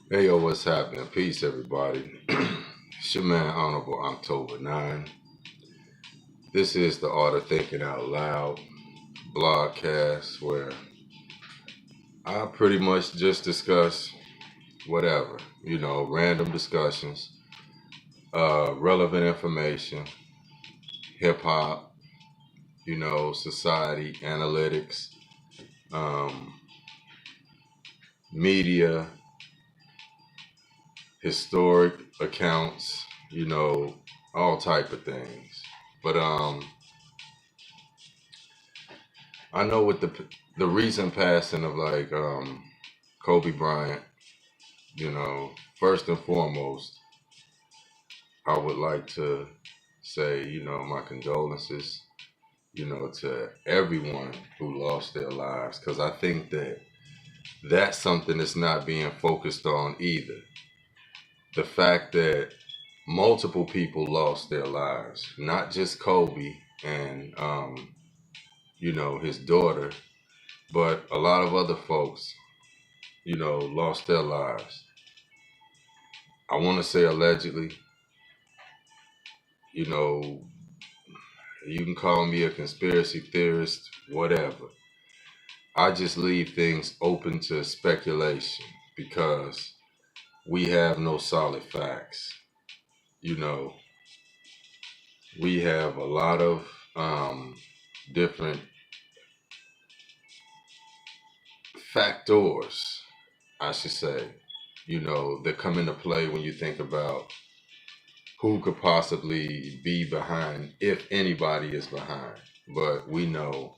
Hey yo, what's happening? Peace, everybody. It's your man, Honorable October 9. This is the Art of Thinking Out Loud blogcast where I pretty much just discuss whatever, random discussions, relevant information, hip hop, society, analytics, um, media, historic accounts, all type of things. But I know with the recent passing of Kobe Bryant, first and foremost, I would like to say, my condolences, to everyone who lost their lives, because I think that that's something that's not being focused on either. The fact that multiple people lost their lives, not just Kobe and his daughter, but a lot of other folks, lost their lives. I want to say allegedly, you know, you can call me a conspiracy theorist, whatever. I just leave things open to speculation because we have no solid facts. You know, we have a lot of different factors, I should say, that come into play when you think about who could possibly be behind, if anybody is behind. But we know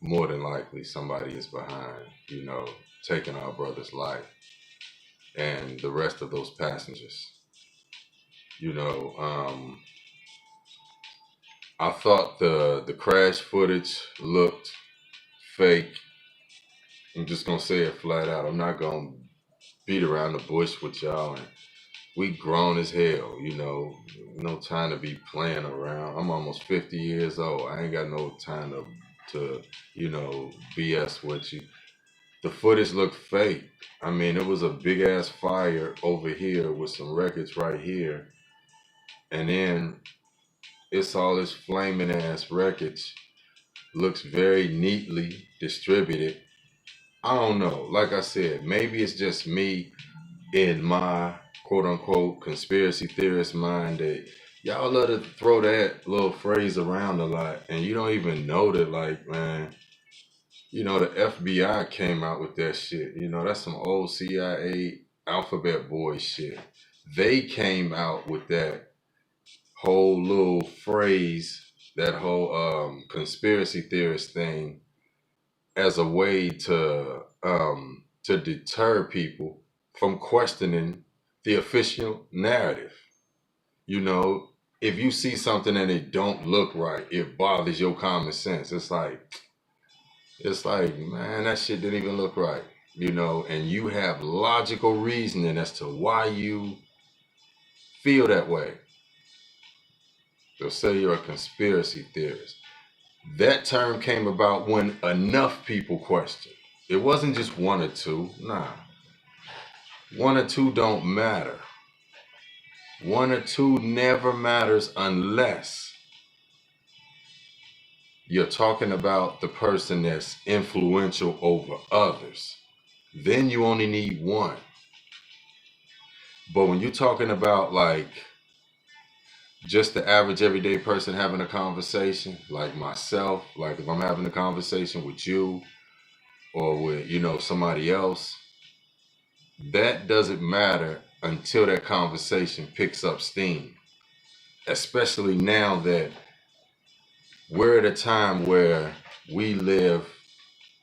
more than likely somebody is behind, taking our brother's life and the rest of those passengers. You know, I thought the crash footage looked fake. I'm just gonna say it flat out. I'm not gonna beat around the bush with y'all. And we grown as hell, no time to be playing around. I'm almost 50 years old. I ain't got no time to BS with you. The footage looked fake. I mean, it was a big ass fire over here with some wreckage right here. And then it's all this flaming ass wreckage. Looks very neatly distributed. I don't know. Like I said, maybe it's just me in my quote unquote conspiracy theorist mind that y'all love to throw that little phrase around a lot. And you don't even know that, like, man, the FBI came out with that shit. That's some old CIA alphabet boy shit. They came out with that whole little phrase, that whole conspiracy theorist thing, as a way to deter people from questioning the official narrative. You know, if you see something and it don't look right, it bothers your common sense. It's like, man, that shit didn't even look right. And you have logical reasoning as to why you feel that way. They'll say you're a conspiracy theorist. That term came about when enough people questioned. It wasn't just one or two. Nah. One or two don't matter. One or two never matters unless you're talking about the person that's influential over others. Then you only need one. But when you're talking about like just the average everyday person having a conversation, like myself, like if I'm having a conversation with you or with, somebody else, that doesn't matter until that conversation picks up steam. Especially now that we're at a time where we live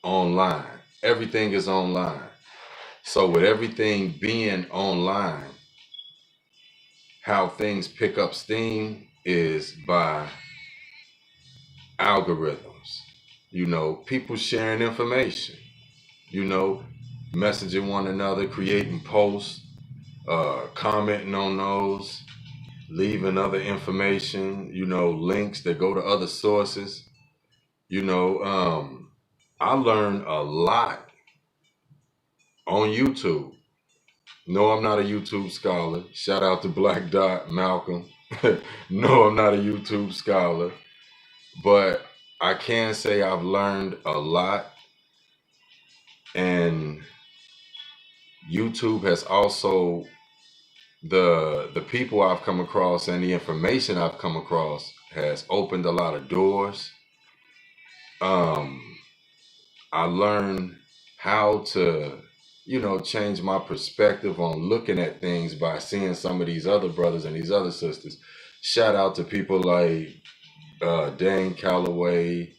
online. Everything is online. So with everything being online, how things pick up steam is by algorithms. People sharing information, messaging one another, creating posts, commenting on those, leaving other information, links that go to other sources. I learned a lot on YouTube. No, I'm not a YouTube scholar. Shout out to Black Dot Malcolm. No, I'm not a YouTube scholar, but I can say I've learned a lot, and YouTube has also the people I've come across and the information I've come across has opened a lot of doors. Um, I learned how to, change my perspective on looking at things by seeing some of these other brothers and these other sisters. Shout out to people like Dane Calloway,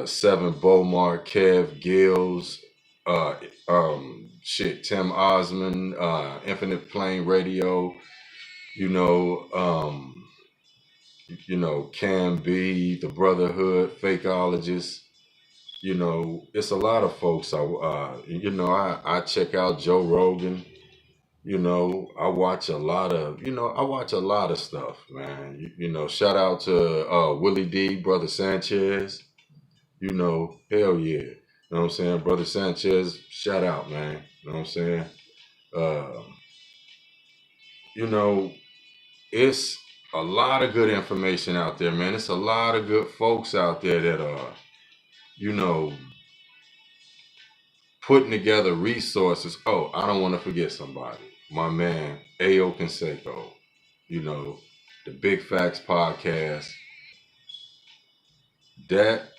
Seven Beaumont, Kev Gills, uh, Tim Osmond, Infinite Plane Radio, you know, um, Cam B, the Brotherhood, Fakeologist. It's a lot of folks. I check out Joe Rogan. I watch a lot of stuff, man. Shout out to Willie D, Brother Sanchez. Hell yeah. You know what I'm saying? Brother Sanchez, shout out, man. You know what I'm saying? Uh, you know, it's a lot of good information out there, man. It's a lot of good folks out there that are, you know, putting together resources. Oh, I don't want to forget somebody. My man, Ayo Canseco, the Big Facts podcast. That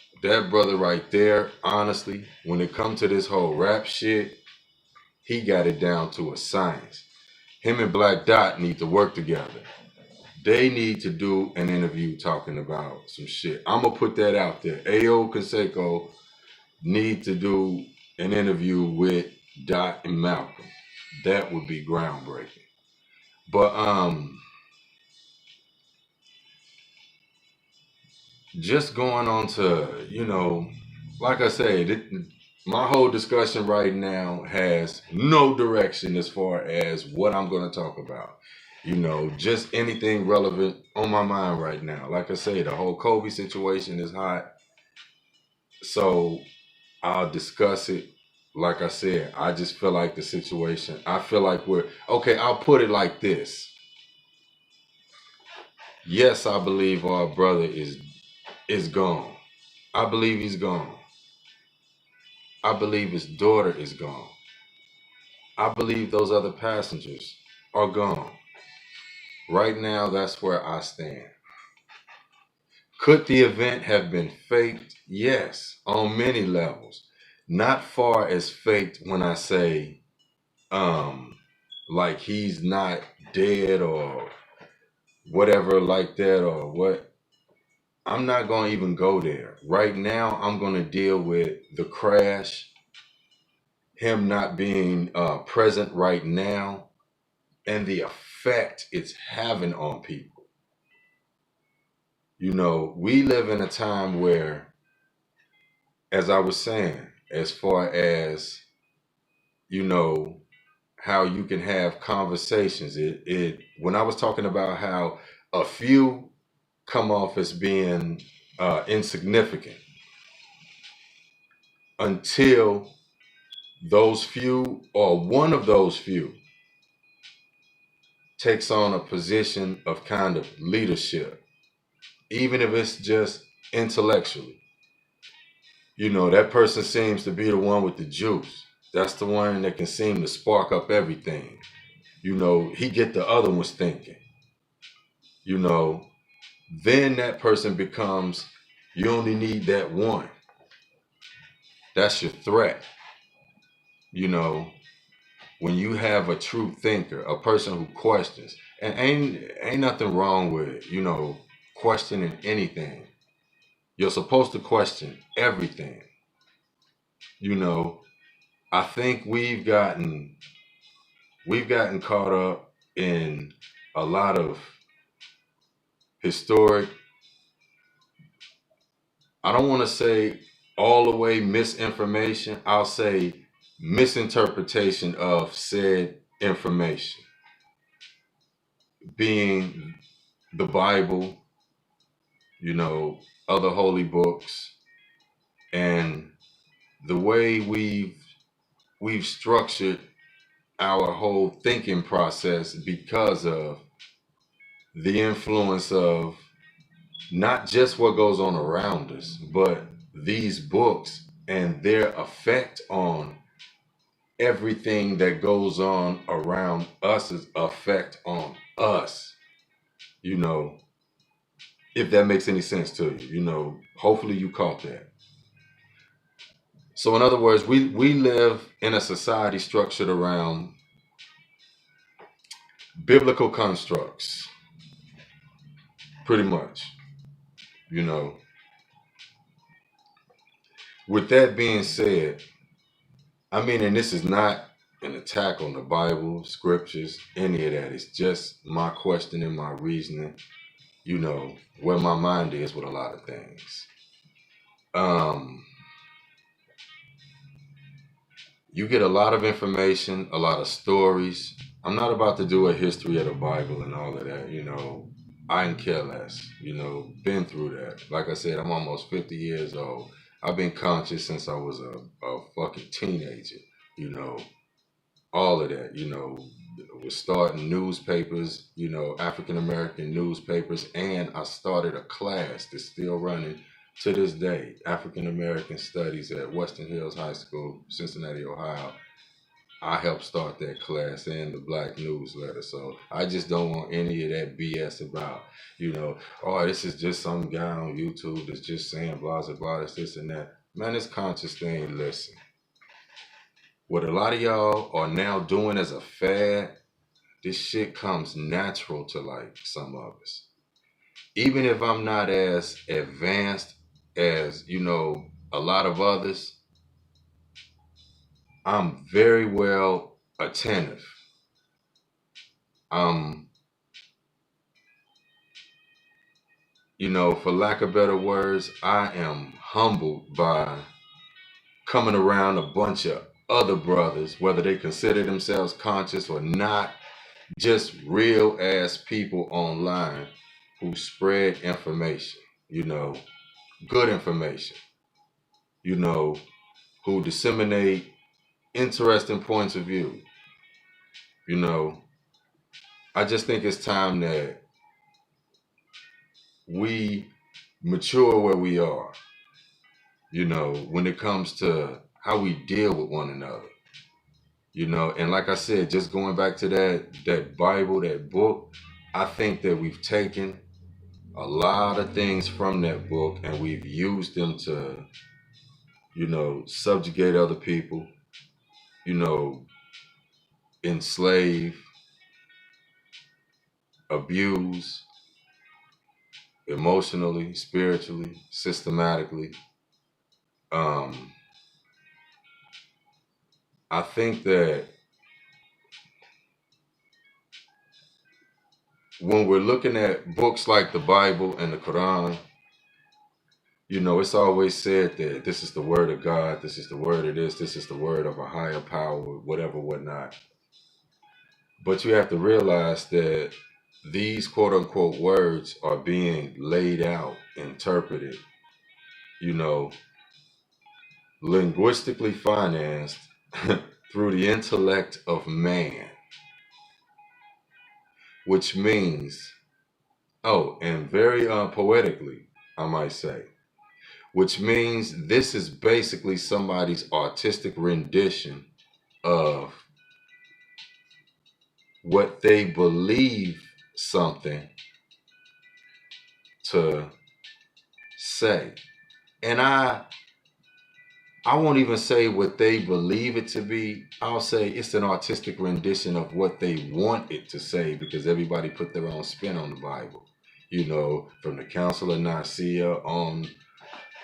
brother right there, honestly, when it comes to this whole rap shit, he got it down to a science. Him and Black Dot need to work together. They need to do an interview talking about some shit. I'm gonna put that out there. Ayo Canseco need to do an interview with Dot and Malcolm. That would be groundbreaking. But just going on to, like I said, my whole discussion right now has no direction as far as what I'm going to talk about. Just anything relevant on my mind right now. Like I say, the whole Kobe situation is hot. So I'll discuss it. Like I said, I just feel like the situation, I feel like I'll put it like this. Yes, I believe our brother is gone. I believe he's gone. I believe his daughter is gone. I believe those other passengers are gone. Right now, that's where I stand. Could the event have been faked? Yes, on many levels. Not far as faked when I say, like he's not dead or whatever like that or what. I'm not going to even go there. Right now, I'm going to deal with the crash, him not being present right now, and the effect it's having on people. We live in a time where, as I was saying, as far as, how you can have conversations, when I was talking about how a few come off as being insignificant until those few or one of those few takes on a position of kind of leadership, even if it's just intellectually. That person seems to be the one with the juice. That's the one that can seem to spark up everything. He get the other ones thinking. Then that person becomes, you only need that one. That's your threat. When you have a true thinker, a person who questions, and ain't nothing wrong with, questioning anything. You're supposed to question everything. I think we've gotten caught up in a lot of historic, I don't want to say all the way misinformation, I'll say misinterpretation of said information, being the Bible, other holy books, and the way we've structured our whole thinking process because of the influence of not just what goes on around us, but these books and their effect on everything that goes on around us's effect on us. You know, if that makes any sense to you, hopefully you caught that. So in other words, we live in a society structured around biblical constructs, pretty much, you know. With that being said, I mean, and this is not an attack on the Bible, scriptures, any of that. It's just my question and my reasoning, where my mind is with a lot of things. You get a lot of information, a lot of stories. I'm not about to do a history of the Bible and all of that, I can care less, been through that. Like I said, I'm almost 50 years old. I've been conscious since I was a fucking teenager, all of that, was starting newspapers, African American newspapers, and I started a class that's still running to this day, African American Studies at Western Hills High School, Cincinnati, Ohio. I helped start that class and the Black newsletter. So I just don't want any of that BS about, oh, this is just some guy on YouTube that's just saying blah, blah, blah, this and that. Man, this conscious thing, listen. What a lot of y'all are now doing as a fad, this shit comes natural to like some of us. Even if I'm not as advanced as, a lot of others, I'm very well attentive. For lack of better words, I am humbled by coming around a bunch of other brothers, whether they consider themselves conscious or not, just real ass people online who spread information, good information, who disseminate interesting points of view. I just think it's time that we mature where we are, when it comes to how we deal with one another. And like I said, just going back to that Bible, that book, I think that we've taken a lot of things from that book and we've used them to, subjugate other people, enslave, abuse, emotionally, spiritually, systematically. I think that when we're looking at books like the Bible and the Quran, it's always said that this is the word of God, this is the word of this is the word of a higher power, whatever, whatnot. But you have to realize that these quote unquote words are being laid out, interpreted, linguistically financed through the intellect of man, which means, and very poetically, I might say, which means this is basically somebody's artistic rendition of what they believe something to say. And I won't even say what they believe it to be. I'll say it's an artistic rendition of what they want it to say, because everybody put their own spin on the Bible, from the Council of Nicaea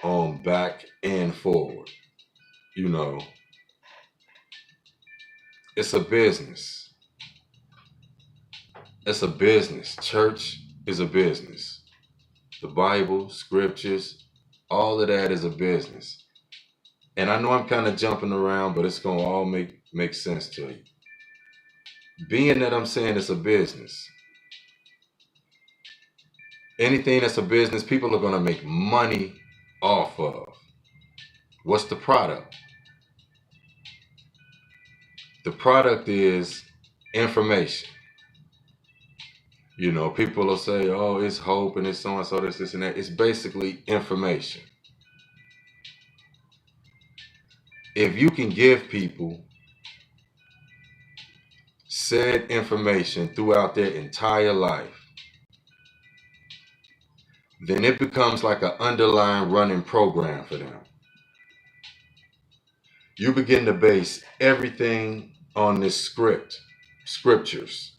on back and forward. It's a business. It's a business. Church is a business. The Bible, scriptures, all of that is a business. And I know I'm kind of jumping around, but it's going to all make sense to you. Being that I'm saying it's a business, anything that's a business, people are going to make money off of. What's the product? The product is information. You know, people will say, oh, it's hope and it's so and so, this and that. It's basically information. If you can give people said information throughout their entire life, then it becomes like an underlying running program for them. You begin to base everything on this scriptures,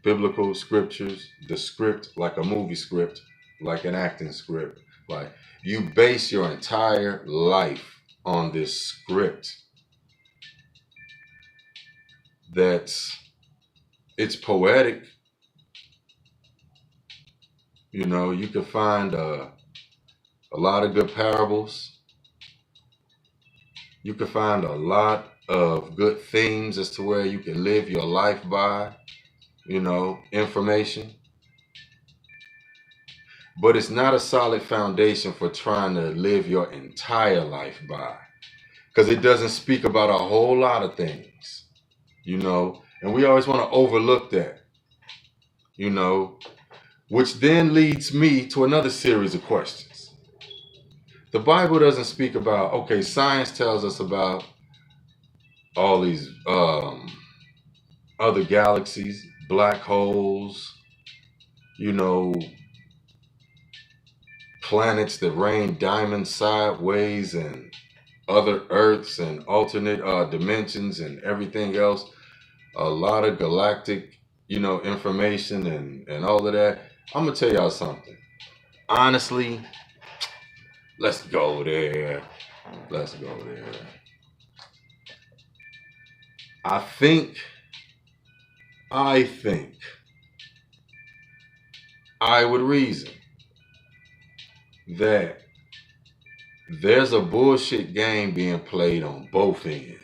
biblical scriptures, the script, like a movie script, like an acting script. Like you base your entire life on this script it's poetic. You know, you can find a lot of good parables. You can find a lot of good themes as to where you can live your life by, you know, information. But it's not a solid foundation for trying to live your entire life by, because it doesn't speak about a whole lot of things, you know, and we always want to overlook that, you know, which then leads me to another series of questions. The Bible doesn't speak about, okay, science tells us about all these other galaxies, black holes, you know, planets that rain diamonds sideways and other Earths and alternate dimensions and everything else. A lot of galactic, you know, information and all of that. I'm going to tell y'all something. Honestly, let's go there. Let's go there. I think I would reason that there's a bullshit game being played on both ends.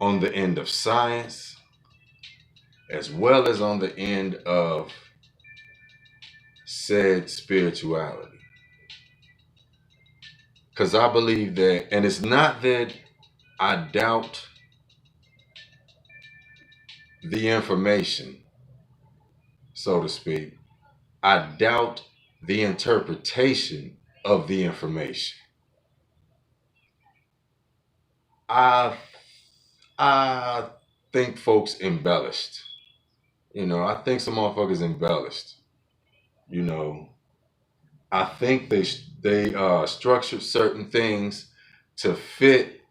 On the end of science, as well as on the end of said spirituality. Because I believe that, and it's not that I doubt the information, so to speak. I doubt the interpretation of the information. I think folks embellished. You know, I think some motherfuckers embellished. You know, I think they structured certain things to fit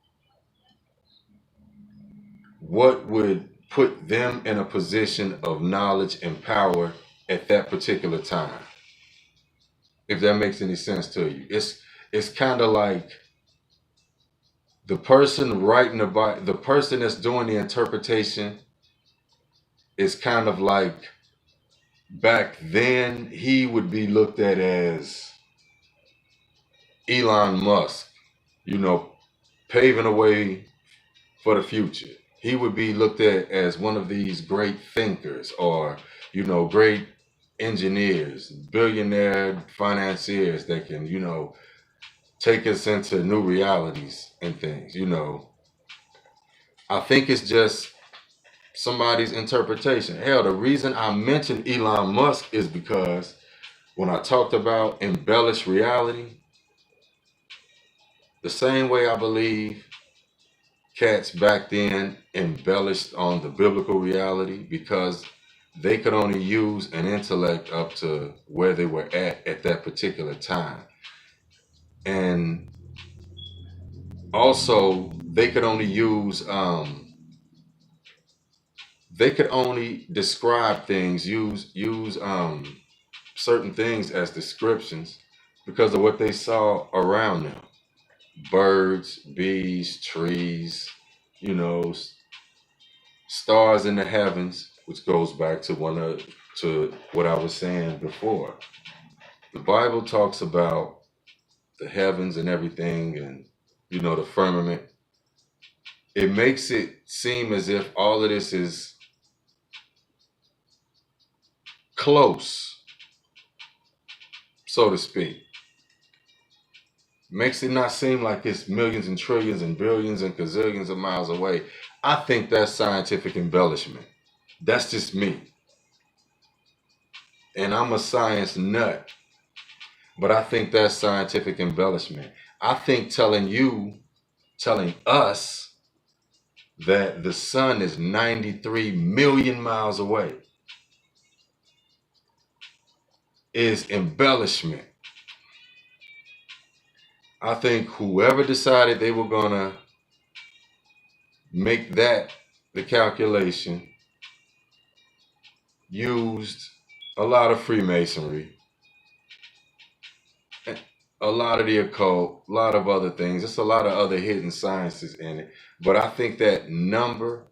what would put them in a position of knowledge and power at that particular time. If that makes any sense to you, it's kind of like the person writing about, the person that's doing the interpretation is kind of like, back then he would be looked at as Elon Musk, you know, paving a way for the future. He would be looked at as one of these great thinkers, or, you know, great engineers, billionaire financiers that can, you know, take us into new realities and things, you know. I think it's just somebody's interpretation. Hell, the reason I mentioned Elon Musk is because when I talked about embellished reality, the same way I believe cats back then embellished on the biblical reality, because they could only use an intellect up to where they were at that particular time. And also they could only use they could only describe things, use certain things as descriptions because of what they saw around them. Birds, bees, trees, you know, stars in the heavens, which goes back to what I was saying before. The Bible talks about the heavens and everything, and, you know, the firmament. It makes it seem as if all of this is close, so to speak. makes it not seem like it's millions and trillions and billions and gazillions of miles away. I think that's scientific embellishment. That's just me. And I'm a science nut, but I think that's scientific embellishment. I think telling us that the sun is 93 million miles away is embellishment. I think whoever decided they were going to make that the calculation used a lot of Freemasonry, a lot of the occult, a lot of other things. There's a lot of other hidden sciences in it. But I think that number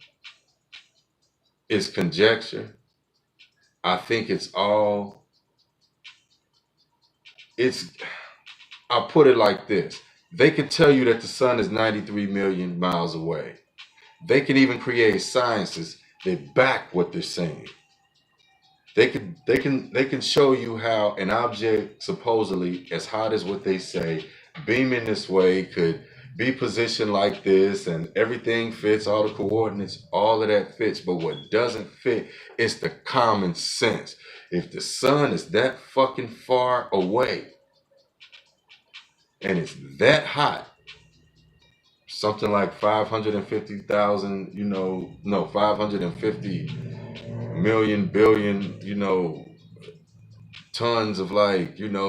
is conjecture. I think I'll put it like this. They could tell you that the sun is 93 million miles away. They can even create sciences that back what they're saying. They can show you how an object supposedly as hot as what they say, beaming this way, could be positioned like this, and everything fits, all the coordinates, all of that fits. But what doesn't fit is the common sense. If the sun is that fucking far away and it's that hot, something like 550,000, 550 million billion, tons of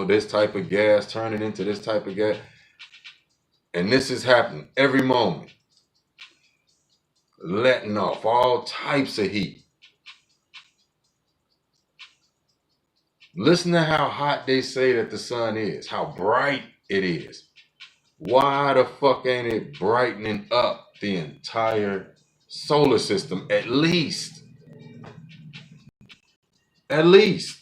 this type of gas turning into this type of gas. And this is happening every moment, letting off all types of heat. Listen to how hot they say that the sun is, how bright it is. Why the fuck ain't it brightening up the entire solar system at least? At least.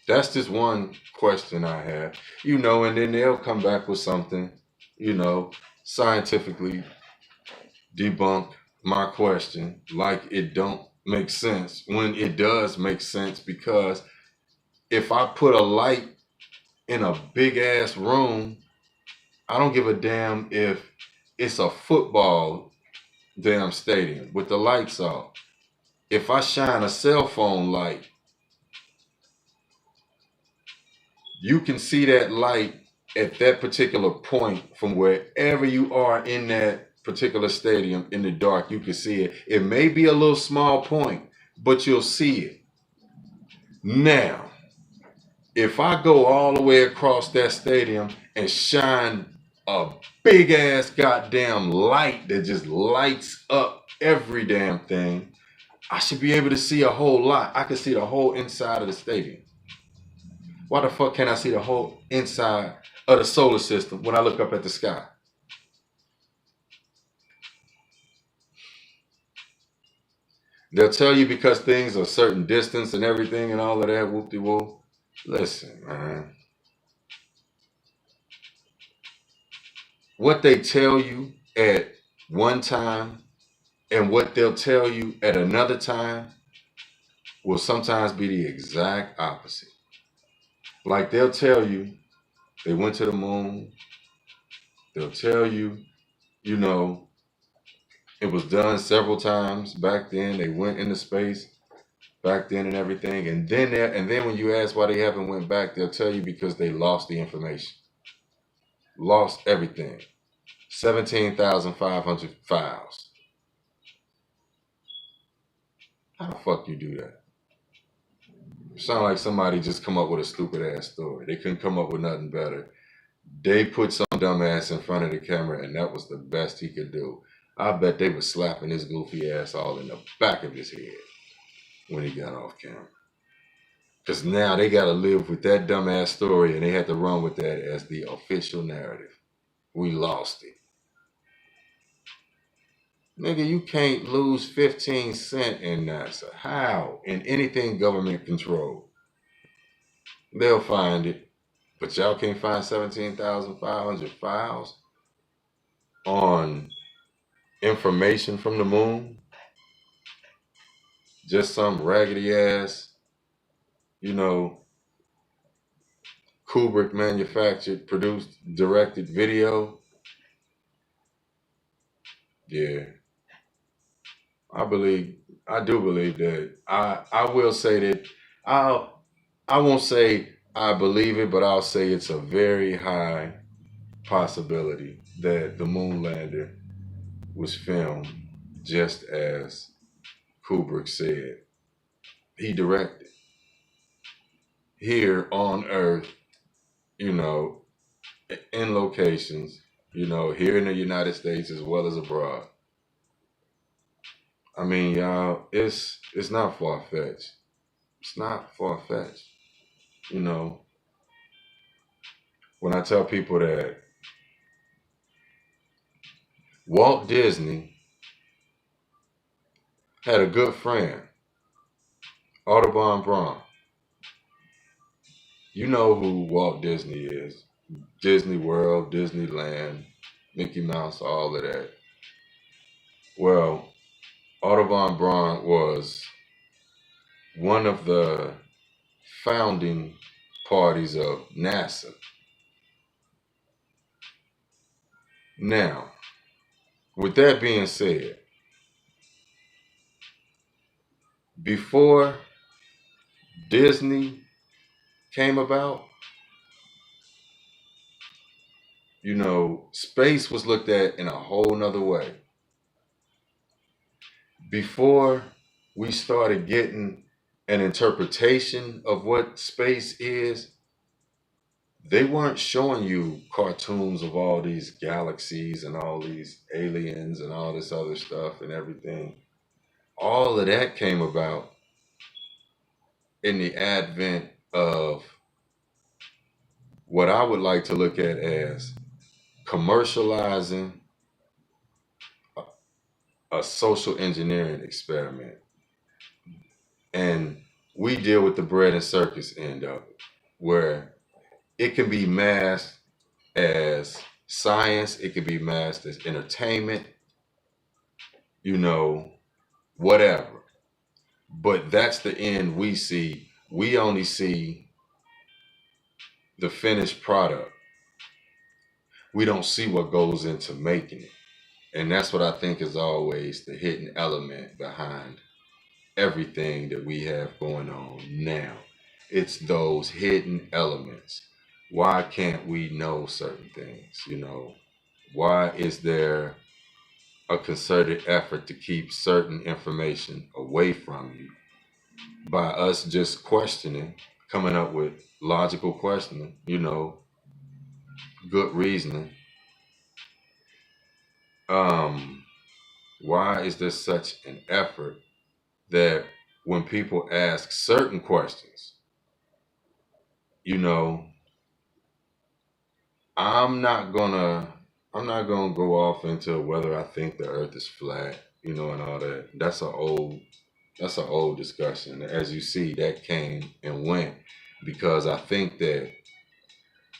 That's just one question I have, and then they'll come back with something, scientifically debunk my question like it don't make sense when it does make sense, because if I put a light in a big ass room, I don't give a damn if it's a football damn stadium with the lights off. If I shine a cell phone light, you can see that light at that particular point from wherever you are in that particular stadium in the dark. You can see it. It may be a little small point, but you'll see it. Now, if I go all the way across that stadium and shine a big ass goddamn light that just lights up every damn thing, I should be able to see a whole lot. I can see the whole inside of the stadium. Why the fuck can't I see the whole inside of the solar system when I look up at the sky? They'll tell you because things are a certain distance and everything and all of that, whoop-de-whoop. Listen, man. What they tell you at one time and what they'll tell you at another time will sometimes be the exact opposite. Like they'll tell you they went to the moon. They'll tell you, it was done several times back then. They went into space back then and everything. And then when you ask why they haven't went back, they'll tell you because they lost the information. Lost everything. 17,500 files. How the fuck you do that? Sound like somebody just come up with a stupid ass story. They couldn't come up with nothing better. They put some dumbass in front of the camera and that was the best he could do. I bet they were slapping his goofy ass all in the back of his head when he got off camera. Because now they got to live with that dumbass story and they had to run with that as the official narrative. We lost it. Nigga, you can't lose 15 cents in NASA. How? In anything government controlled. They'll find it. But y'all can't find 17,500 files on information from the moon. Just some raggedy ass, Kubrick manufactured, produced, directed video. Yeah, I believe, I do believe that. I will say that I'll, I won't say I believe it, but I'll say it's a very high possibility that the moon lander was filmed just as Kubrick said. He directed here on Earth, you know, in locations, here in the United States as well as abroad. I mean, y'all, it's not far fetched. It's not far fetched. You know, when I tell people that Walt Disney had a good friend, Audubon Braun. You know who Walt Disney is. Disney World, Disneyland, Mickey Mouse, all of that. Well, Audubon Braun was one of the founding parties of NASA. Now, with that being said, before Disney came about, space was looked at in a whole nother way. Before we started getting an interpretation of what space is, they weren't showing you cartoons of all these galaxies and all these aliens and all this other stuff and everything. All of that came about in the advent of what I would like to look at as commercializing a social engineering experiment. And we deal with the bread and circus end of it, where it can be masked as science, it can be masked as entertainment, whatever. But that's the end we see. We only see the finished product. We don't see what goes into making it. And that's what I think is always the hidden element behind everything that we have going on now. It's those hidden elements. Why can't we know certain things? Why is there a concerted effort to keep certain information away from you by us just questioning, coming up with logical questioning, good reasoning? Why is there such an effort that when people ask certain questions, you know, I'm not gonna I'm not gonna go off into whether I think the earth is flat, and all that. That's an old discussion. As you see, that came and went because I think that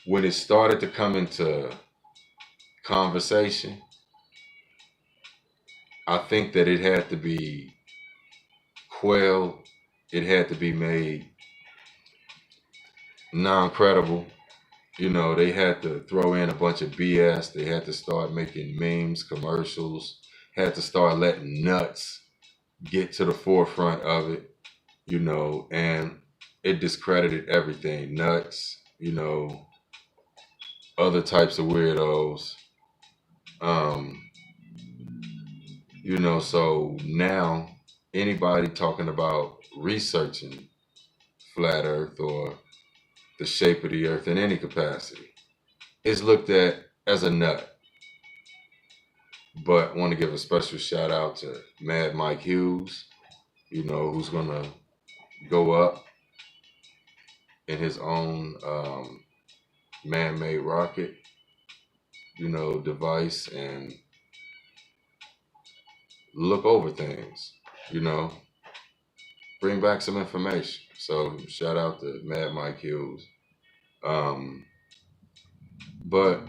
when it started to come into conversation, I think that it had to be quelled, it had to be made non-credible. They had to throw in a bunch of BS. They had to start making memes, commercials, had to start letting nuts get to the forefront of it, and it discredited everything. Nuts, other types of weirdos. Um, so now anybody talking about researching flat earth or the shape of the earth in any capacity is looked at as a nut. But I want to give a special shout out to Mad Mike Hughes, who's going to go up in his own man-made rocket, device and look over things, bring back some information. So shout out to Mad Mike Hughes. But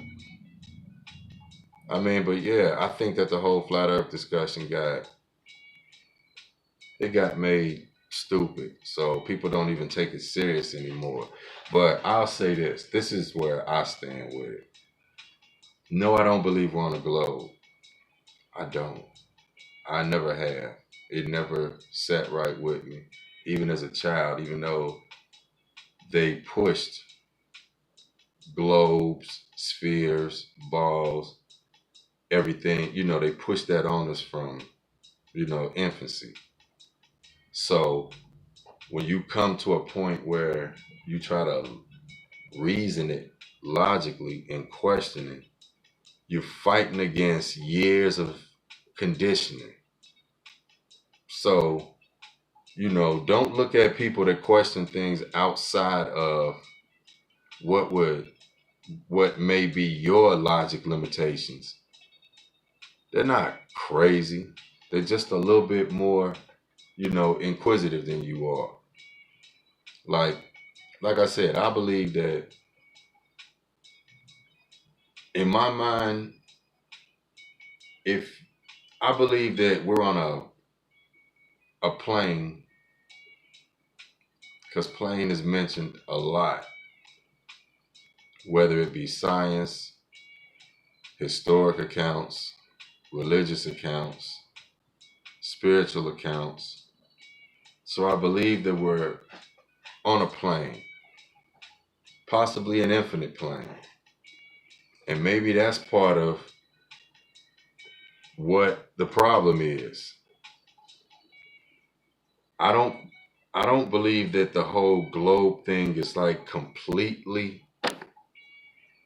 yeah, I think that the whole flat earth discussion got made stupid. So people don't even take it serious anymore. But I'll say this. This is where I stand with it. No, I don't believe we're on a globe. I don't. I never have. It never sat right with me. Even as a child, even though they pushed globes, spheres, balls, everything, they pushed that on us from, infancy. So when you come to a point where you try to reason it logically and question it, you're fighting against years of conditioning. So, don't look at people that question things outside of what may be your logic limitations. They're not crazy. They're just a little bit more, inquisitive than you are. Like like I said, I believe that in my mind, if I believe that we're on a plane, because plane is mentioned a lot, whether it be science, historic accounts, religious accounts, spiritual accounts. So I believe that we're on a plane, possibly an infinite plane. And maybe that's part of what the problem is. I don't I don't believe that the whole globe thing is like completely,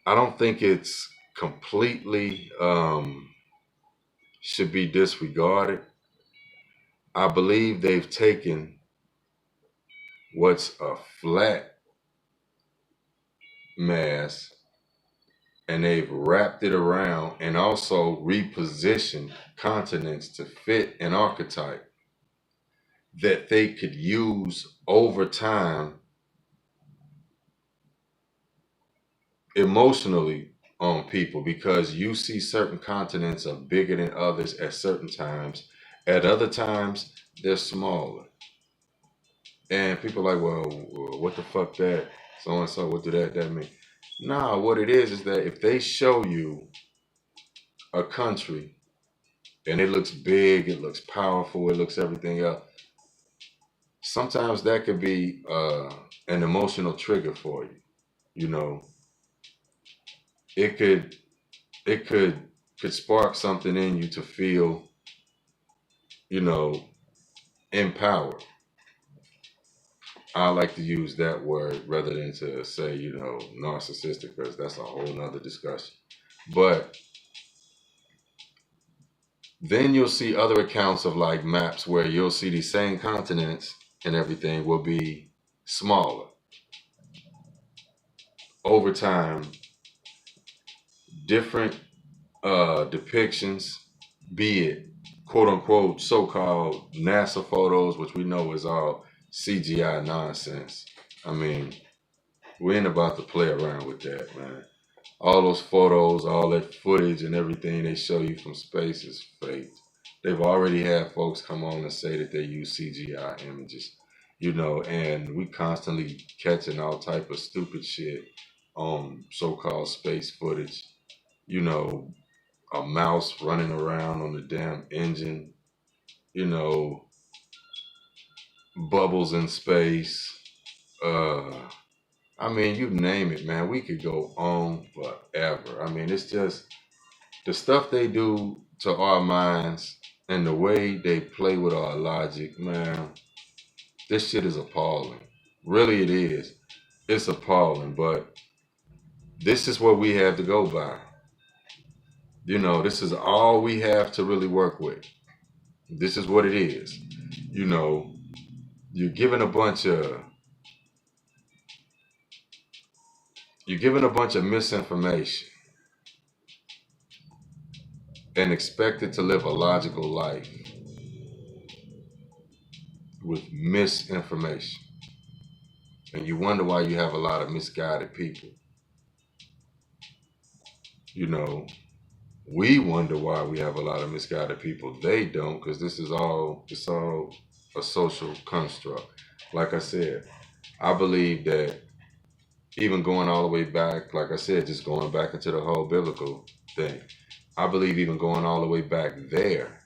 I don't think it's completely should be disregarded. I believe they've taken what's a flat mass and they've wrapped it around and also repositioned continents to fit an archetype that they could use over time emotionally on people, because you see certain continents are bigger than others at certain times. At other times, they're smaller. And people are like, well, what the fuck that? So and so, what did that mean? Nah, what it is that if they show you a country and it looks big, it looks powerful, it looks everything else, sometimes that could be an emotional trigger for you. You know, it could it could spark something in you to feel, you know, empowered. I like to use that word rather than to say, narcissistic, because that's a whole nother discussion. But then you'll see other accounts of like maps where you'll see these same continents and everything will be smaller over time, different depictions, be it quote unquote so-called NASA photos, which we know is all CGI nonsense. I mean, we ain't about to play around with that, man. All those photos, all that footage and everything they show you from space is fake. They've already had folks come on and say that they use CGI images, and we constantly catching all type of stupid shit on so-called space footage. You know, a mouse running around on the damn engine, you know, bubbles in space. Uh, I mean, you name it, man. We could go on forever. I mean, it's just the stuff they do to our minds and the way they play with our logic, man. This shit is appalling. Really, it is. It's appalling, but this is what we have to go by. This is all we have to really work with. This is what it is. You know, you're given a bunch of misinformation and expected to live a logical life with misinformation. And you wonder why you have a lot of misguided people. You know, we wonder why we have a lot of misguided people. They don't, because it's all a social construct. Like I said, I believe that even going all the way back, like I said, just going back into the whole biblical thing, I believe even going all the way back there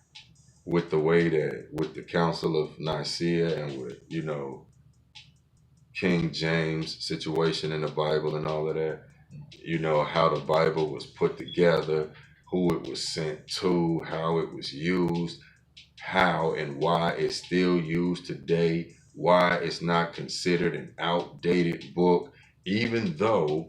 with the way that, with the Council of Nicaea and with, King James situation in the Bible and all of that, how the Bible was put together, who it was sent to, how it was used, how and why it's still used today, why it's not considered an outdated book, even though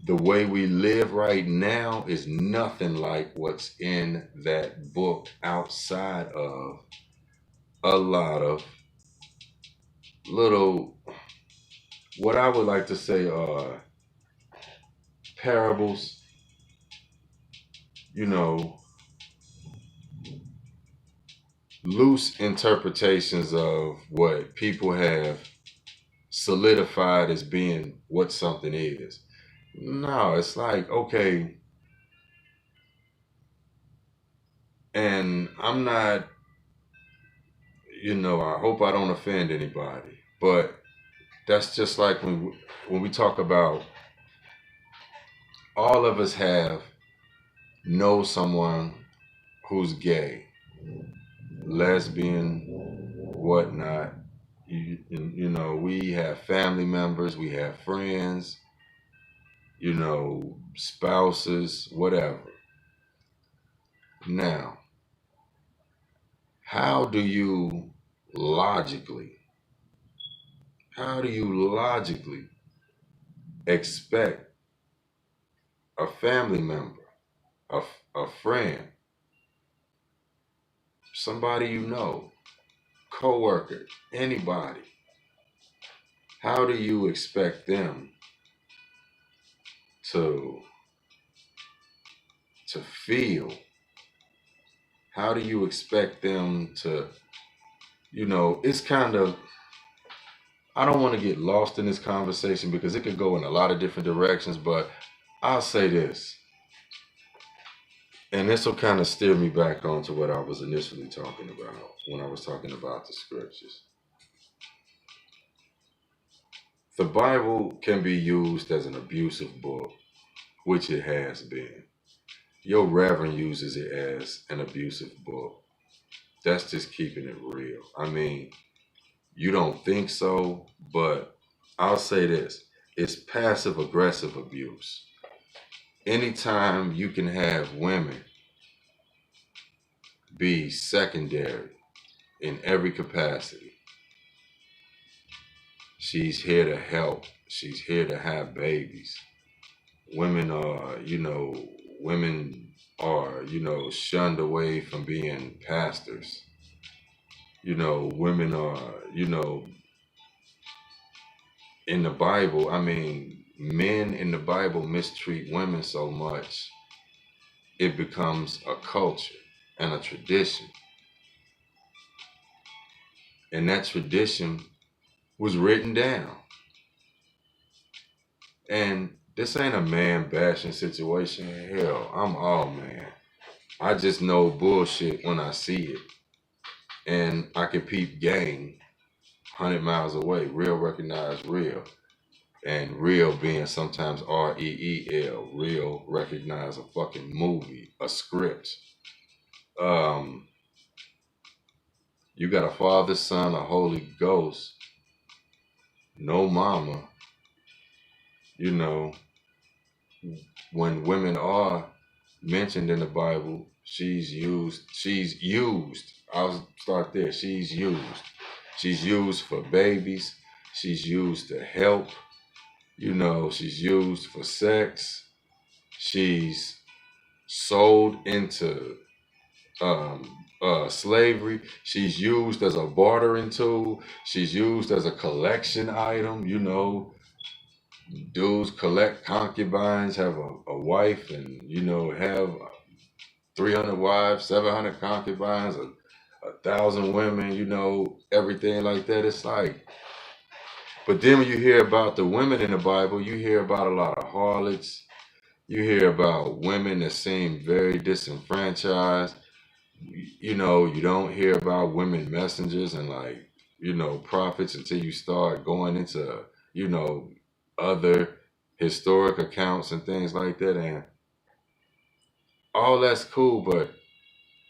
the way we live right now is nothing like what's in that book outside of a lot of little, what I would like to say are parables, you know, loose interpretations of what people have solidified as being what something is. No, it's like, okay, and I'm not, I hope I don't offend anybody, but that's just like when we talk about, all of us have know someone who's gay, lesbian, whatnot. We have family members, we have friends, spouses, whatever. Now, how do you logically, how do you logically expect a family member, a friend, somebody coworker, anybody, how do you expect them to feel? How do you expect them to, it's kind of, I don't want to get lost in this conversation because it could go in a lot of different directions, but I'll say this, and this will kind of steer me back onto what I was initially talking about when I was talking about the scriptures. The Bible can be used as an abusive book, which it has been. Your Reverend uses it as an abusive book. That's just keeping it real. I mean, you don't think so, but I'll say this. It's passive aggressive abuse. Anytime you can have women be secondary in every capacity, she's here to help. She's here to have babies. Women are, shunned away from being pastors. Women are, in the Bible, I mean, men in the Bible mistreat women so much, it becomes a culture and a tradition. And that tradition was written down. And this ain't a man bashing situation. Hell, I'm all man. I just know bullshit when I see it. And I can peep gang 100 miles away. Real recognize real. And real being sometimes REEL. Real recognize a fucking movie, a script. You got a Father, Son, a Holy Ghost. No mama. When women are mentioned in the Bible, she's used. I'll start there. She's used. She's used for babies. She's used to help. She's used for sex. She's sold into slavery. She's used as a bartering tool. She's used as a collection item. Dudes collect concubines, have a wife, and have 300 wives, 700 concubines, 1,000 women, everything like that. It's like, but then when you hear about the women in the Bible, you hear about a lot of harlots. You hear about women that seem very disenfranchised, You know, you don't hear about women messengers and like, you know, prophets until you start going into, you know, other historic accounts and things like that. And all that's cool, but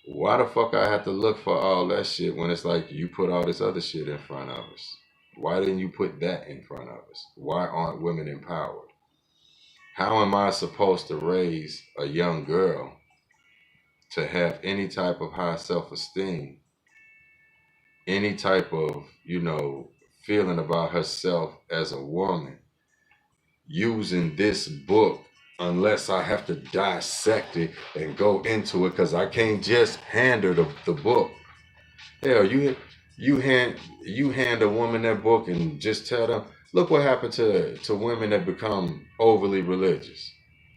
why the fuck I have to look for all that shit when it's like you put all this other shit in front of us? Why didn't you put that in front of us? Why aren't women empowered? How am I supposed to raise a young girl to have any type of high self-esteem, any type of, you know, feeling about herself as a woman using this book unless I have to dissect it and go into it because I can't just hand her the book. Hell, you hand a woman that book and just tell them, look what happened to women that become overly religious.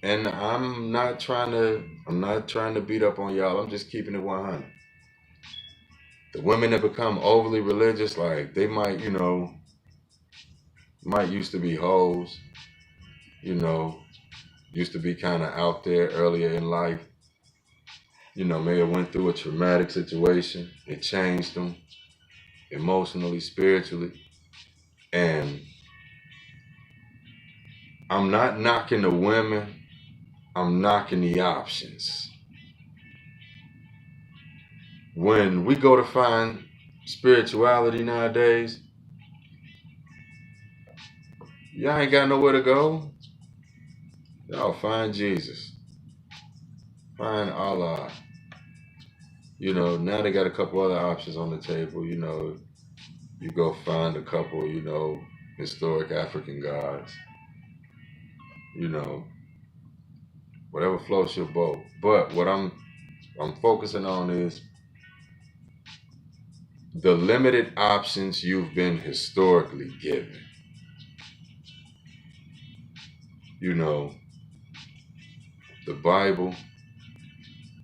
And I'm not trying to beat up on y'all. I'm just keeping it 100. The women that become overly religious, like they might, you know, might used to be hoes, you know, used to be kind of out there earlier in life, you know, may have went through a traumatic situation. It changed them emotionally, spiritually. And I'm not knocking the women, I'm knocking the options. When we go to find spirituality nowadays, y'all ain't got nowhere to go. Y'all find Jesus, find Allah. You know, now they got a couple other options on the table. You know, you go find a couple, you know, historic African gods. You know, whatever floats your boat. But what I'm focusing on is the limited options you've been historically given. You know, the Bible,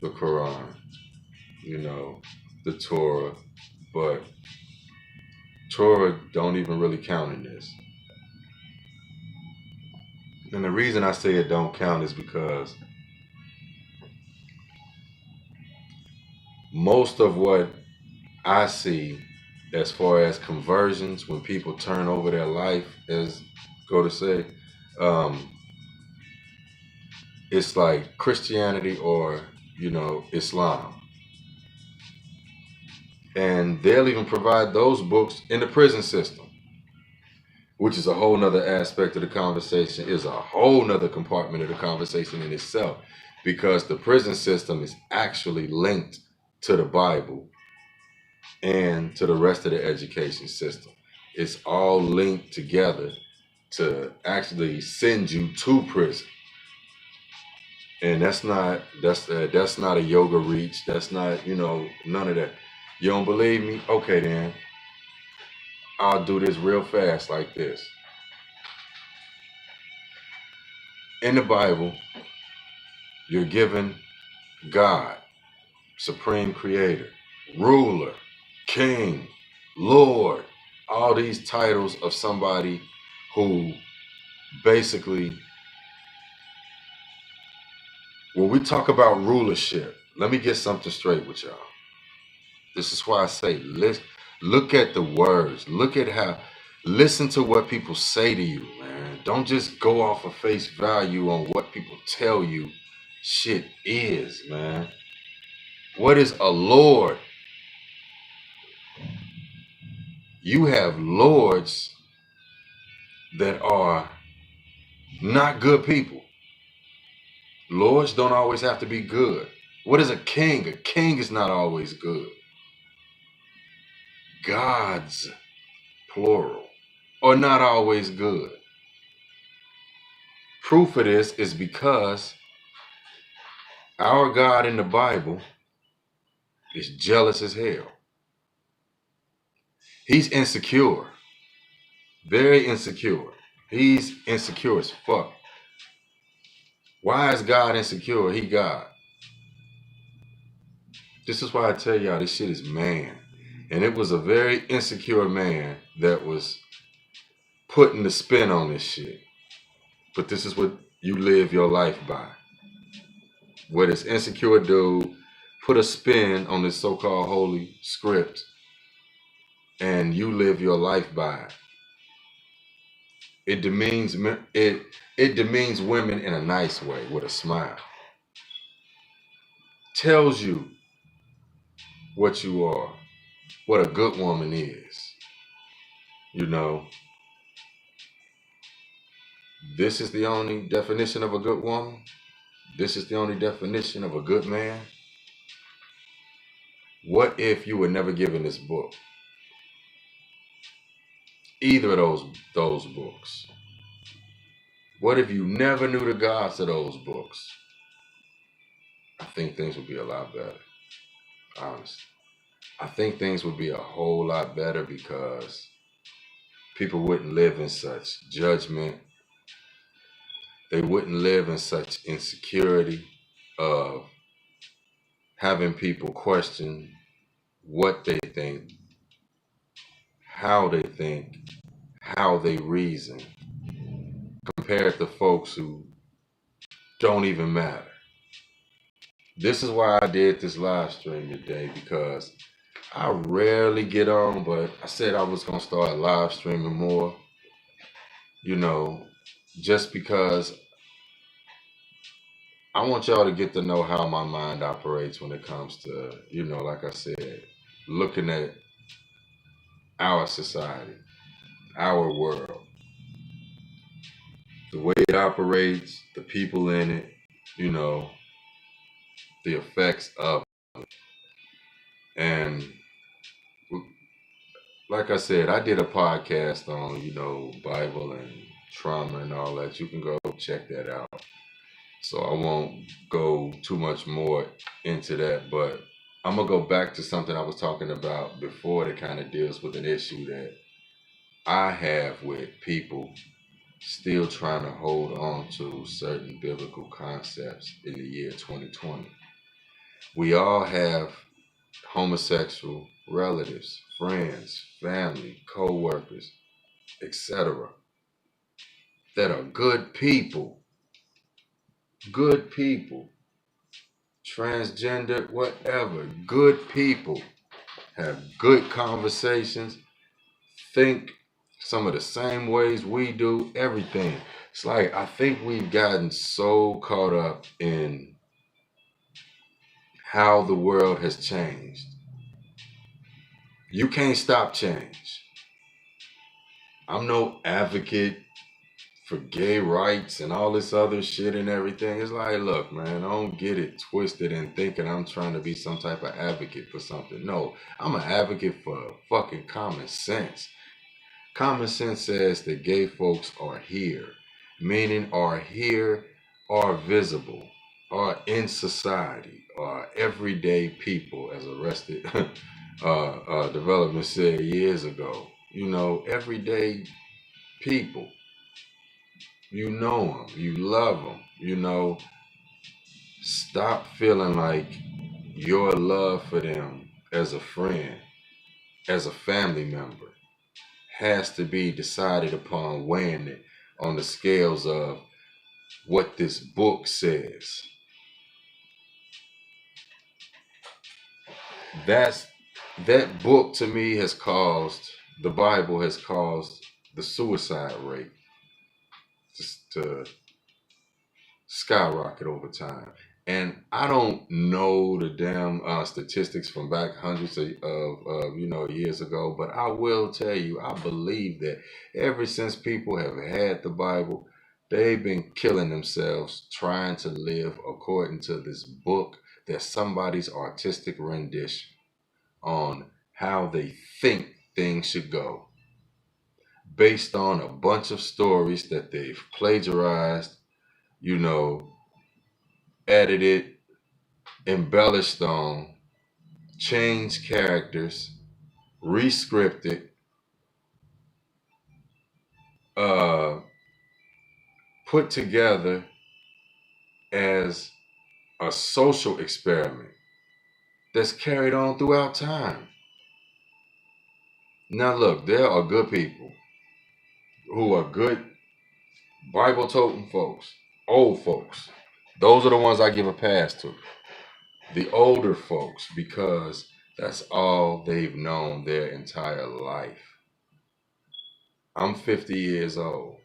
the Quran, you know, the Torah, but Torah don't even really count in this. And the reason I say it don't count is because most of what I see as far as conversions, when people turn over their life, as go to say, um, it's like Christianity or, you know, Islam. And they'll even provide those books in the prison system, which is a whole nother aspect of the conversation, is a whole nother compartment of the conversation in itself, because the prison system is actually linked to the Bible and to the rest of the education system. It's all linked together to actually send you to prison. And that's not a yoga reach. That's not, you know, none of that. You don't believe me? Okay, then I'll do this real fast like this. In the Bible, you're given God, supreme creator, ruler, king, Lord, all these titles of somebody who basically, when we talk about rulership, let me get something straight with y'all. This is why I say, look at the words. Listen to what people say to you, man. Don't just go off of face value on what people tell you shit is, man. What is a lord? You have lords that are not good people. Lords don't always have to be good. What is a king? A king is not always good. Gods, plural, are not always good. Proof of this is because our God in the Bible is jealous as hell. He's insecure, very insecure. He's insecure as fuck. Why is God insecure? He God. This is why I tell y'all this shit is man. And it was a very insecure man that was putting the spin on this shit. But this is what you live your life by. Where this insecure dude put a spin on this so-called holy script and you live your life by it. It demeans it demeans women in a nice way with a smile. Tells you what you are, what a good woman is. You know, this is the only definition of a good woman. This is the only definition of a good man. What if you were never given this book? Either of those books. What if you never knew the gods of those books? I think things would be a lot better, honestly. I think things would be a whole lot better because people wouldn't live in such judgment. They wouldn't live in such insecurity of having people question what they think, how they reason, compared to folks who don't even matter. This is why I did this live stream today, because I rarely get on, but I said I was going to start live streaming more, you know, just because I want y'all to get to know how my mind operates when it comes to, you know, like I said, looking at our society, our world, the way it operates, the people in it, you know, the effects of it. And like I said, I did a podcast on, you know, Bible and trauma and all that. You can go check that out. So I won't go too much more into that, but I'm going to go back to something I was talking about before that kind of deals with an issue that I have with people still trying to hold on to certain biblical concepts in the year 2020. We all have homosexual relatives, friends, family, co-workers, etc. that are good people, transgender, whatever, good people, have good conversations, think some of the same ways we do, everything. It's like, I think we've gotten so caught up in how the world has changed. You can't stop change. I'm no advocate for gay rights and all this other shit and everything. It's like, look, man, don't get it twisted and thinking I'm trying to be some type of advocate for something. No, I'm an advocate for fucking common sense. Common sense says that gay folks are here, meaning are here, are visible, are in society, are everyday people, as Arrested Development said years ago. You know, everyday people. You know them, you love them, you know. Stop feeling like your love for them as a friend, as a family member, has to be decided upon weighing it on the scales of what this book says. That book to me has caused, the Bible has caused the suicide rate to skyrocket over time. And I don't know the damn statistics from back hundreds of you know, years ago, but I will tell you, I believe that ever since people have had the Bible, they've been killing themselves trying to live according to this book that's somebody's artistic rendition on how they think things should go, based on a bunch of stories that they've plagiarized, you know, edited, embellished on, changed characters, rescripted, uh, put together as a social experiment that's carried on throughout time. Now look, there are good people who are good Bible toting folks, old folks. Those are the ones I give a pass to. the older folks, because that's all they've known their entire life. I'm 50 years old.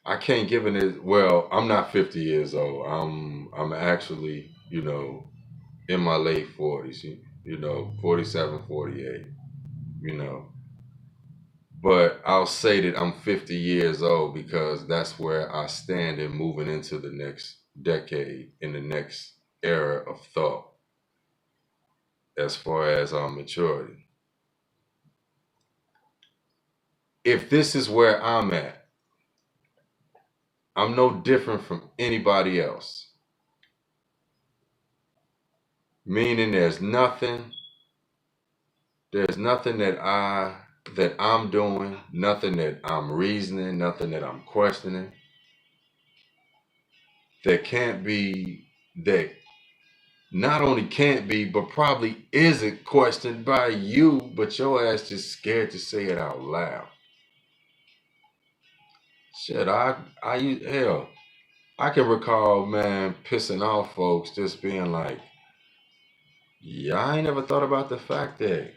I can't give it. Well, I'm not 50 years old. I'm actually, in my late 40s. 47, 48. You know, but I'll say that I'm 50 years old because that's where I stand in moving into the next decade, in the next era of thought, as far as our maturity. If this is where I'm at, I'm no different from anybody else. Meaning there's nothing that I'm doing, nothing that I'm reasoning, nothing that I'm questioning that can't be, that not only can't be, but probably isn't questioned by you, but your ass just scared to say it out loud. Shit, hell, I can recall, man, pissing off folks just being like, yeah, I ain't never thought about the fact that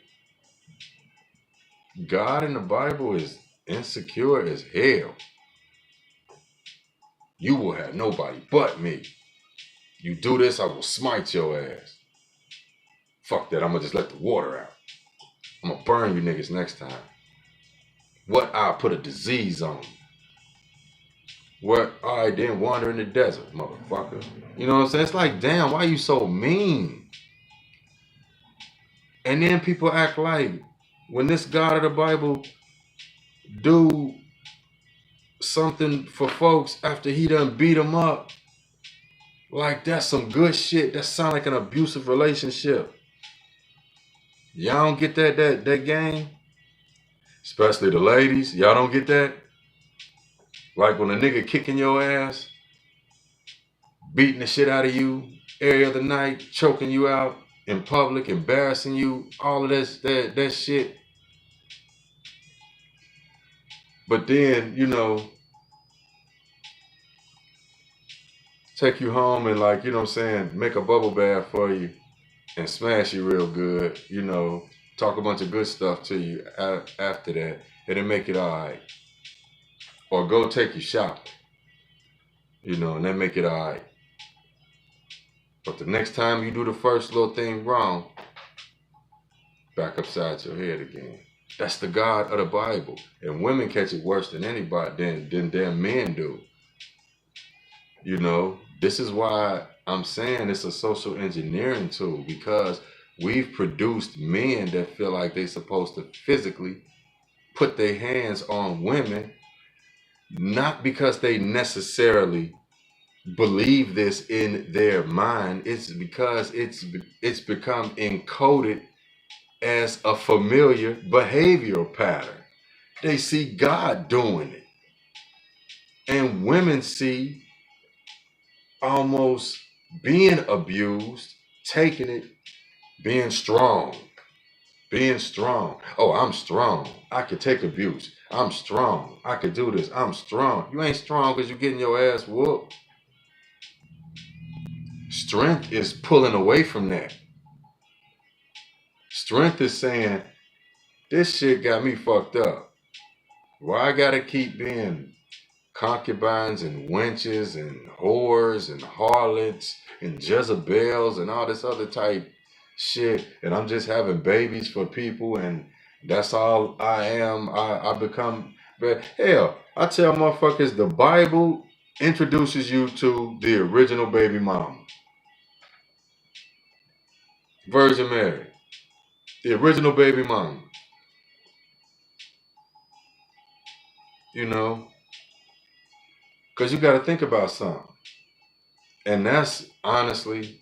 God in the Bible is insecure as hell. You will have nobody but me. You do this, I will smite your ass. Fuck that, I'm gonna just let the water out. I'm gonna burn you niggas next time. What, I'll put a disease on you. What, all right, then wander in the desert, motherfucker. You know what I'm saying? It's like, damn, why you so mean? And then people act like when this God of the Bible do something for folks after he done beat them up, like that's some good shit. That sound like an abusive relationship. Y'all don't get that game? Especially the ladies. Y'all don't get that? Like when a nigga kicking your ass, beating the shit out of you every other night, choking you out in public, embarrassing you, all of that shit. But then, take you home and like, make a bubble bath for you and smash you real good, talk a bunch of good stuff to you after that, and then make it all right. Or go take you shopping, and then make it all right. But the next time you do the first little thing wrong, back upside your head again. That's the God of the Bible. And women catch it worse than anybody, than damn men do. This is why I'm saying it's a social engineering tool, because we've produced men that feel like they're supposed to physically put their hands on women, not because they necessarily believe this in their mind. It's because it's become encoded as a familiar behavioral pattern. They see God doing it. And women see almost being abused, taking it, being strong. Being strong. Oh, I'm strong. I could take abuse. I'm strong. I could do this. I'm strong. You ain't strong because you're getting your ass whooped. Strength is pulling away from that. Strength is saying, this shit got me fucked up. Why I gotta keep being concubines and wenches and whores and harlots and Jezebels and all this other type shit, and I'm just having babies for people, and that's all I am. I become, but hell, I tell motherfuckers the Bible introduces you to the original baby mama, Virgin Mary, the original baby mama. Because you got to think about something, and that's honestly,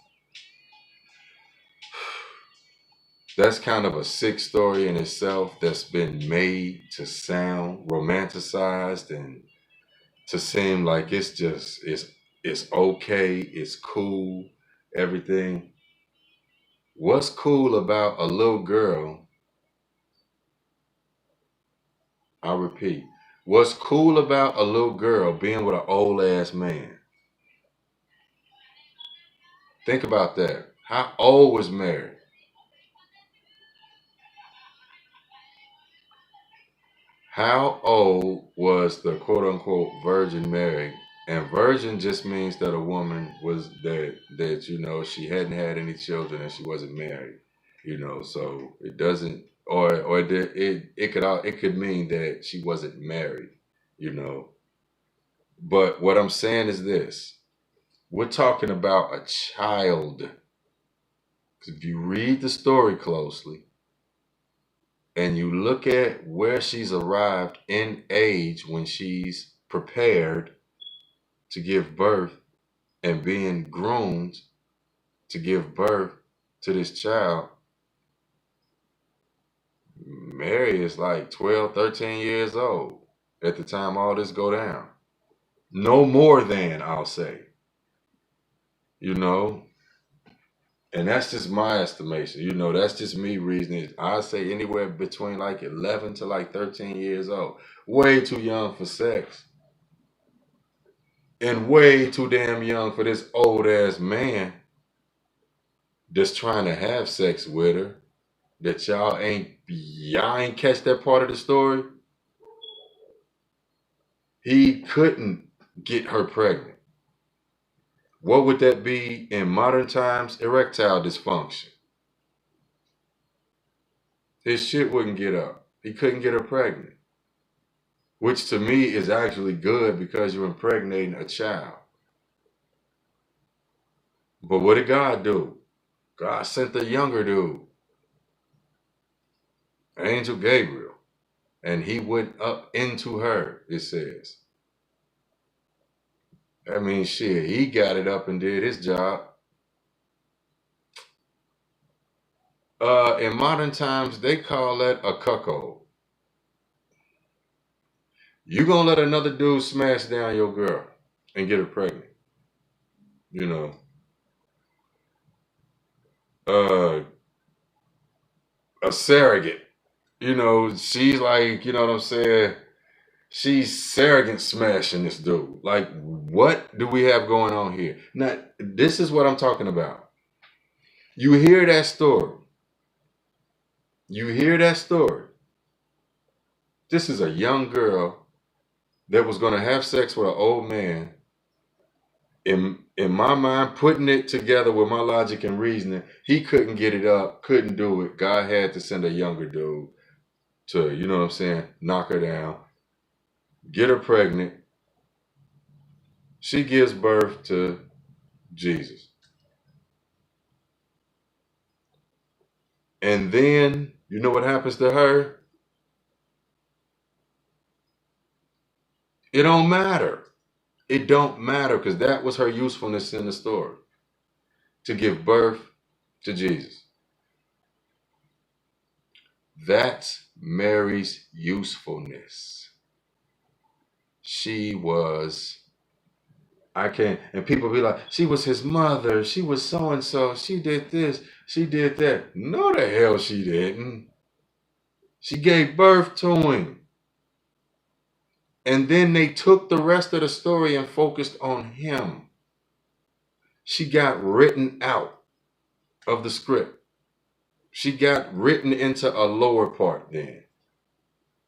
that's kind of a sick story in itself that's been made to sound romanticized and to seem like it's okay, it's cool, everything. What's cool about a little girl, I repeat, what's cool about a little girl being with an old ass man? Think about that. How old was Mary? How old was the quote unquote Virgin Mary? And virgin just means that a woman was that she hadn't had any children and she wasn't married. So it doesn't or it could mean that she wasn't married, you know. But what I'm saying is this. We're talking about a child. 'Cause if you read the story closely and you look at where she's arrived in age when she's prepared to give birth and being groomed to give birth to this child, Mary is like 12, 13 years old at the time all this go down. No more than, I'll say. You know, and that's just my estimation. That's just me reasoning. I say anywhere between like 11 to like 13 years old. Way too young for sex. And way too damn young for this old ass man that's trying to have sex with her. That y'all ain't catch that part of the story. He couldn't get her pregnant. What would that be in modern times? Erectile dysfunction. His shit wouldn't get up. He couldn't get her pregnant. Which to me is actually good because you're impregnating a child. But what did God do? God sent the younger dude, Angel Gabriel, and he went up into her, it says. That means shit, he got it up and did his job. In modern times, they call that a cuckold. You gonna let another dude smash down your girl and get her pregnant. You know. A surrogate. She's like, you know what I'm saying? She's surrogate smashing this dude. Like, what do we have going on here? Now, this is what I'm talking about. You hear that story. You hear that story. This is a young girl that was going to have sex with an old man. In my mind, putting it together with my logic and reasoning, he couldn't get it up, couldn't do it. God had to send a younger dude to, you know what I'm saying, knock her down, get her pregnant. She gives birth to Jesus. And then, you know what happens to her? It don't matter. It don't matter because that was her usefulness in the story. To give birth to Jesus. That's Mary's usefulness. She was, and people be like, she was his mother. She was so-and-so. She did this. She did that. No, the hell she didn't. She gave birth to him. And then they took the rest of the story and focused on him. She got written out of the script. She got written into a lower part then.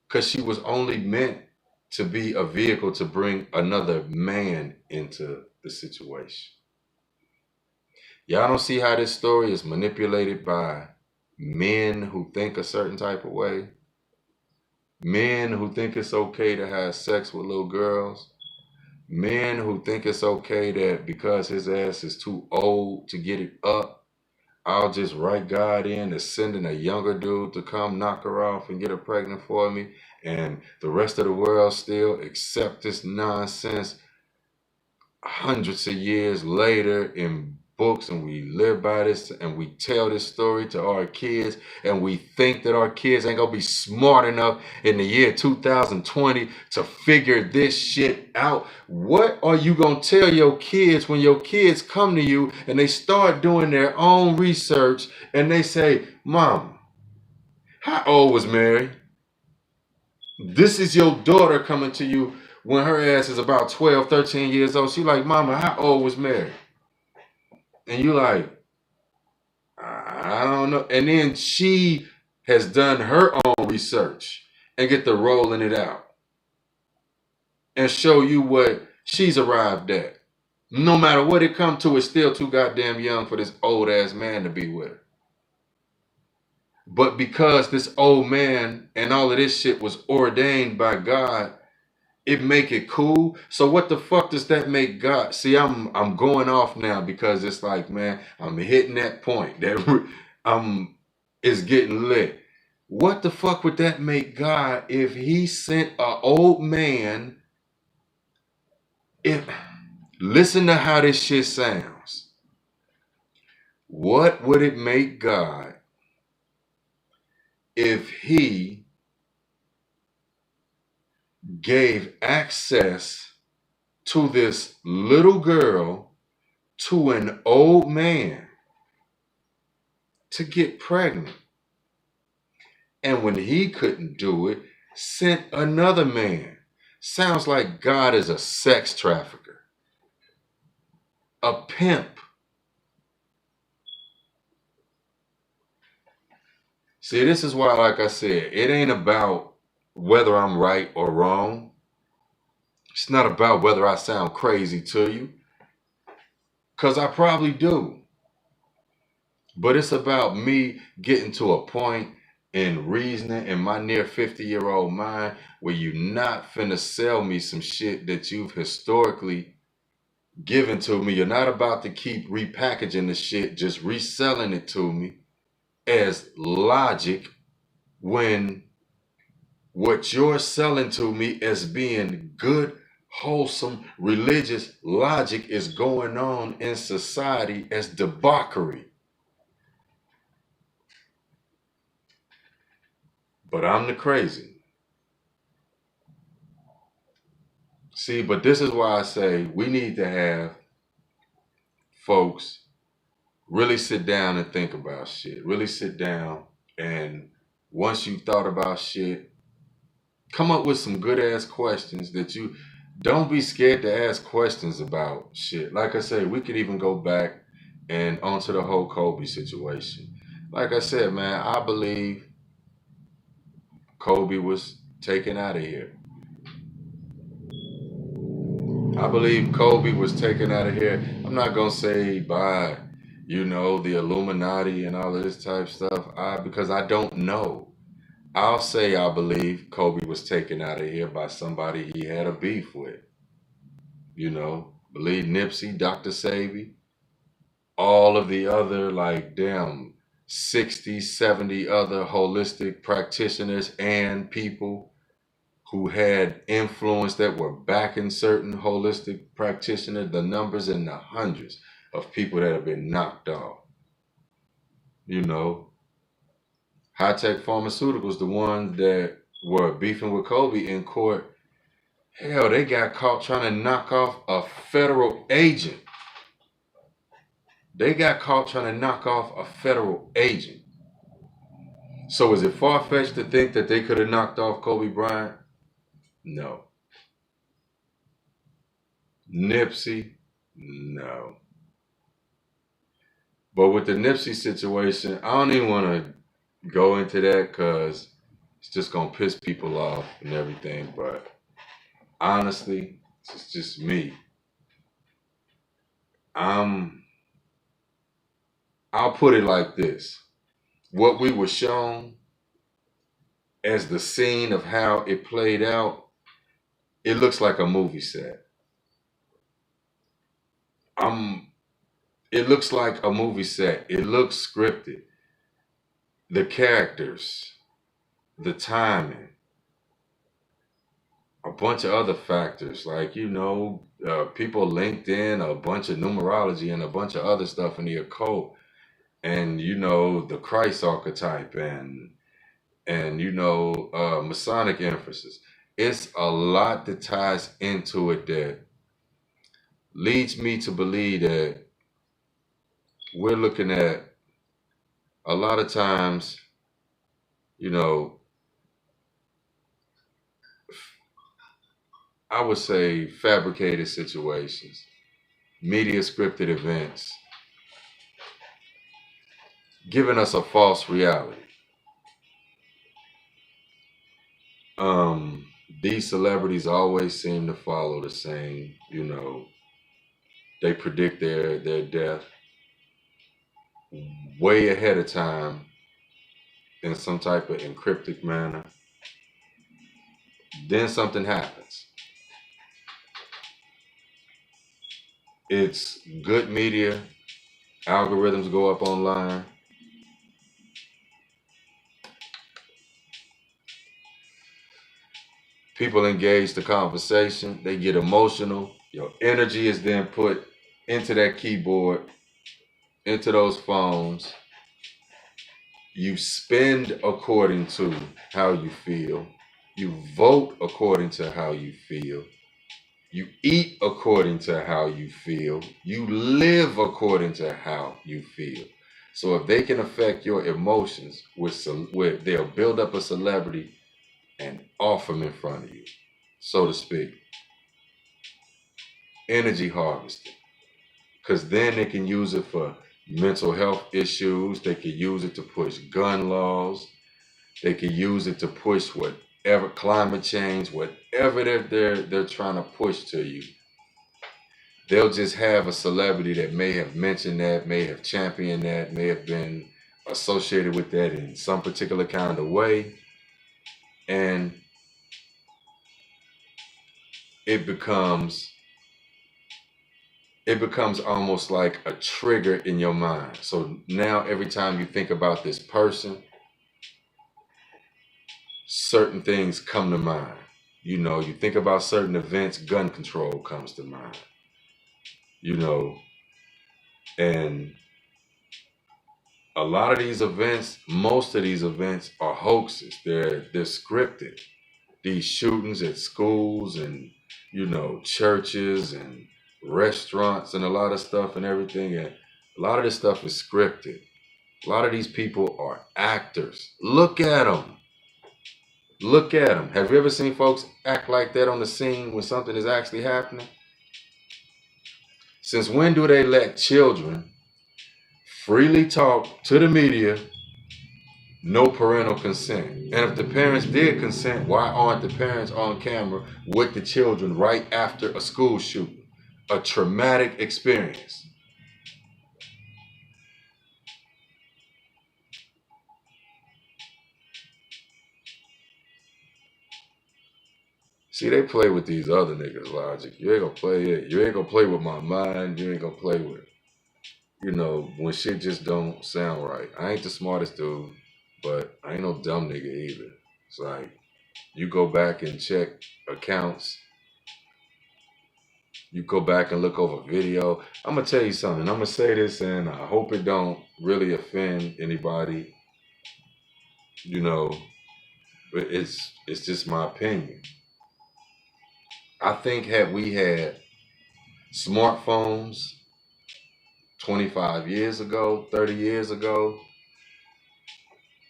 Because she was only meant to be a vehicle to bring another man into the situation. Y'all don't see how this story is manipulated by men who think a certain type of way? Men who think it's okay to have sex with little girls? Men who think it's okay that because his ass is too old to get it up, I'll just write God in as sending a younger dude to come knock her off and get her pregnant for me, and the rest of the world still accept this nonsense hundreds of years later in books, and we live by this and we tell this story to our kids, and we think that our kids ain't gonna be smart enough in the year 2020 to figure this shit out. What are you gonna tell your kids when your kids come to you and they start doing their own research and they say, Mom, how old was Mary? This is your daughter coming to you when her ass is about 12, 13 years old. She like, Mama, how old was Mary? And you're like, I don't know. And then she has done her own research and get to rolling it out and show you what she's arrived at. No matter what it come to, it's still too goddamn young for this old ass man to be with her. But because this old man and all of this shit was ordained by God, it make it cool. So what the fuck does that make God? See, I'm going off now because it's like, man, I'm hitting that point that it's getting lit. What the fuck would that make God if he sent an old man? If listen to how this shit sounds. What would it make God if he gave access to this little girl to an old man to get pregnant? And when he couldn't do it, sent another man. Sounds like God is a sex trafficker, a pimp. See, this is why, like I said, it ain't about whether I'm right or wrong. It's not about whether I sound crazy to you, because I probably do. But it's about me getting to a point in reasoning in my near 50-year-old mind where you're not finna sell me some shit that you've historically given to me. You're not about to keep repackaging the shit, just reselling it to me as logic when what you're selling to me as being good, wholesome, religious logic is going on in society as debauchery. But I'm the crazy. See, but this is why I say we need to have folks really sit down and think about shit. Really sit down and once you thought about shit, come up with some good ass questions that you don't be scared to ask questions about shit. Like I say, we could even go back and onto the whole Kobe situation. Like I said, man, I believe Kobe was taken out of here. I believe Kobe was taken out of here. I'm not gonna say by, the Illuminati and all of this type stuff. Because I don't know. I'll say I believe Kobe was taken out of here by somebody he had a beef with. Believe Nipsey, Dr. Sabi, all of the other like damn 60, 70 other holistic practitioners and people who had influence that were backing certain holistic practitioners, the numbers in the hundreds of people that have been knocked off. You know, high tech pharmaceuticals, the ones that were beefing with Kobe in court, hell, they got caught trying to knock off a federal agent. They got caught trying to knock off a federal agent. So is it far-fetched to think that they could have knocked off Kobe Bryant? No. Nipsey? No. But with the Nipsey situation, I don't even want to go into that because it's just going to piss people off and everything. But honestly, it's just me. I'll put it like this. What we were shown as the scene of how it played out, it looks like a movie set. It looks like a movie set. It looks scripted. The characters, the timing, a bunch of other factors like, people linked in a bunch of numerology and a bunch of other stuff in the occult and, the Christ archetype and Masonic emphasis. It's a lot that ties into it that leads me to believe that we're looking at a lot of times, I would say fabricated situations, media scripted events giving us a false reality. These celebrities always seem to follow the same, they predict their death way ahead of time in some type of encrypted manner. Then something happens. It's good media, algorithms go up online. People engage the conversation, they get emotional. Your energy is then put into that keyboard, into those phones. You spend according to how you feel. You vote according to how you feel. You eat according to how you feel. You live according to how you feel. So if they can affect your emotions with they'll build up a celebrity and off them in front of you, so to speak. Energy harvesting. Because then they can use it for mental health issues. They can use it to push gun laws. They can use it to push whatever climate change, whatever they're trying to push to you. They'll just have a celebrity that may have mentioned that, may have championed that, may have been associated with that in some particular kind of way. And it becomes almost like a trigger in your mind. So now every time you think about this person, certain things come to mind. You think about certain events, gun control comes to mind. And a lot of these events, most of these events are hoaxes. They're scripted. These shootings at schools and, churches and restaurants and a lot of stuff and everything. And a lot of this stuff is scripted. A lot of these people are actors. Look at them. Look at them. Have you ever seen folks act like that on the scene when something is actually happening? Since when do they let children freely talk to the media, no parental consent? And if the parents did consent, why aren't the parents on camera with the children right after a school shooting? A traumatic experience. See, they play with these other niggas' logic. You ain't gonna play it. You ain't gonna play with my mind. You ain't gonna play with, when shit just don't sound right. I ain't the smartest dude, but I ain't no dumb nigga either. It's like, you go back and check accounts. You go back and look over video. I'm gonna tell you something. I'm gonna say this, and I hope it don't really offend anybody. But it's just my opinion. I think had we had smartphones 25 years ago, 30 years ago,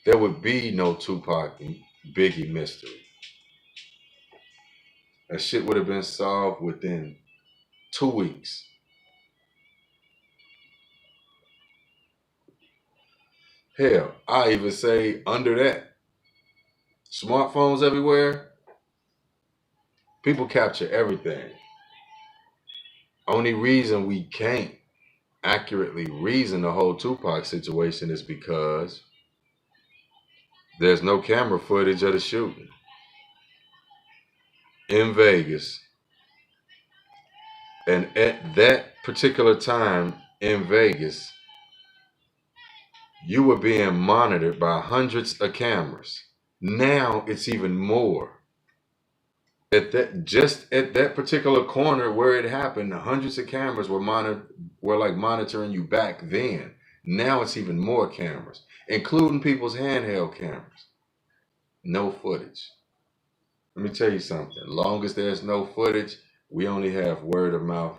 there would be no Tupac and Biggie mystery. That shit would have been solved within 2 weeks. Hell, I even say under that, smartphones everywhere, people capture everything. Only reason we can't accurately reason the whole Tupac situation is because there's no camera footage of the shooting in Vegas. And at that particular time in Vegas, you were being monitored by hundreds of cameras. Now it's even more. At that particular corner where it happened, hundreds of cameras were like monitoring you back then. Now it's even more cameras, including people's handheld cameras. No footage. Let me tell you something. Long as there's no footage, we only have word of mouth,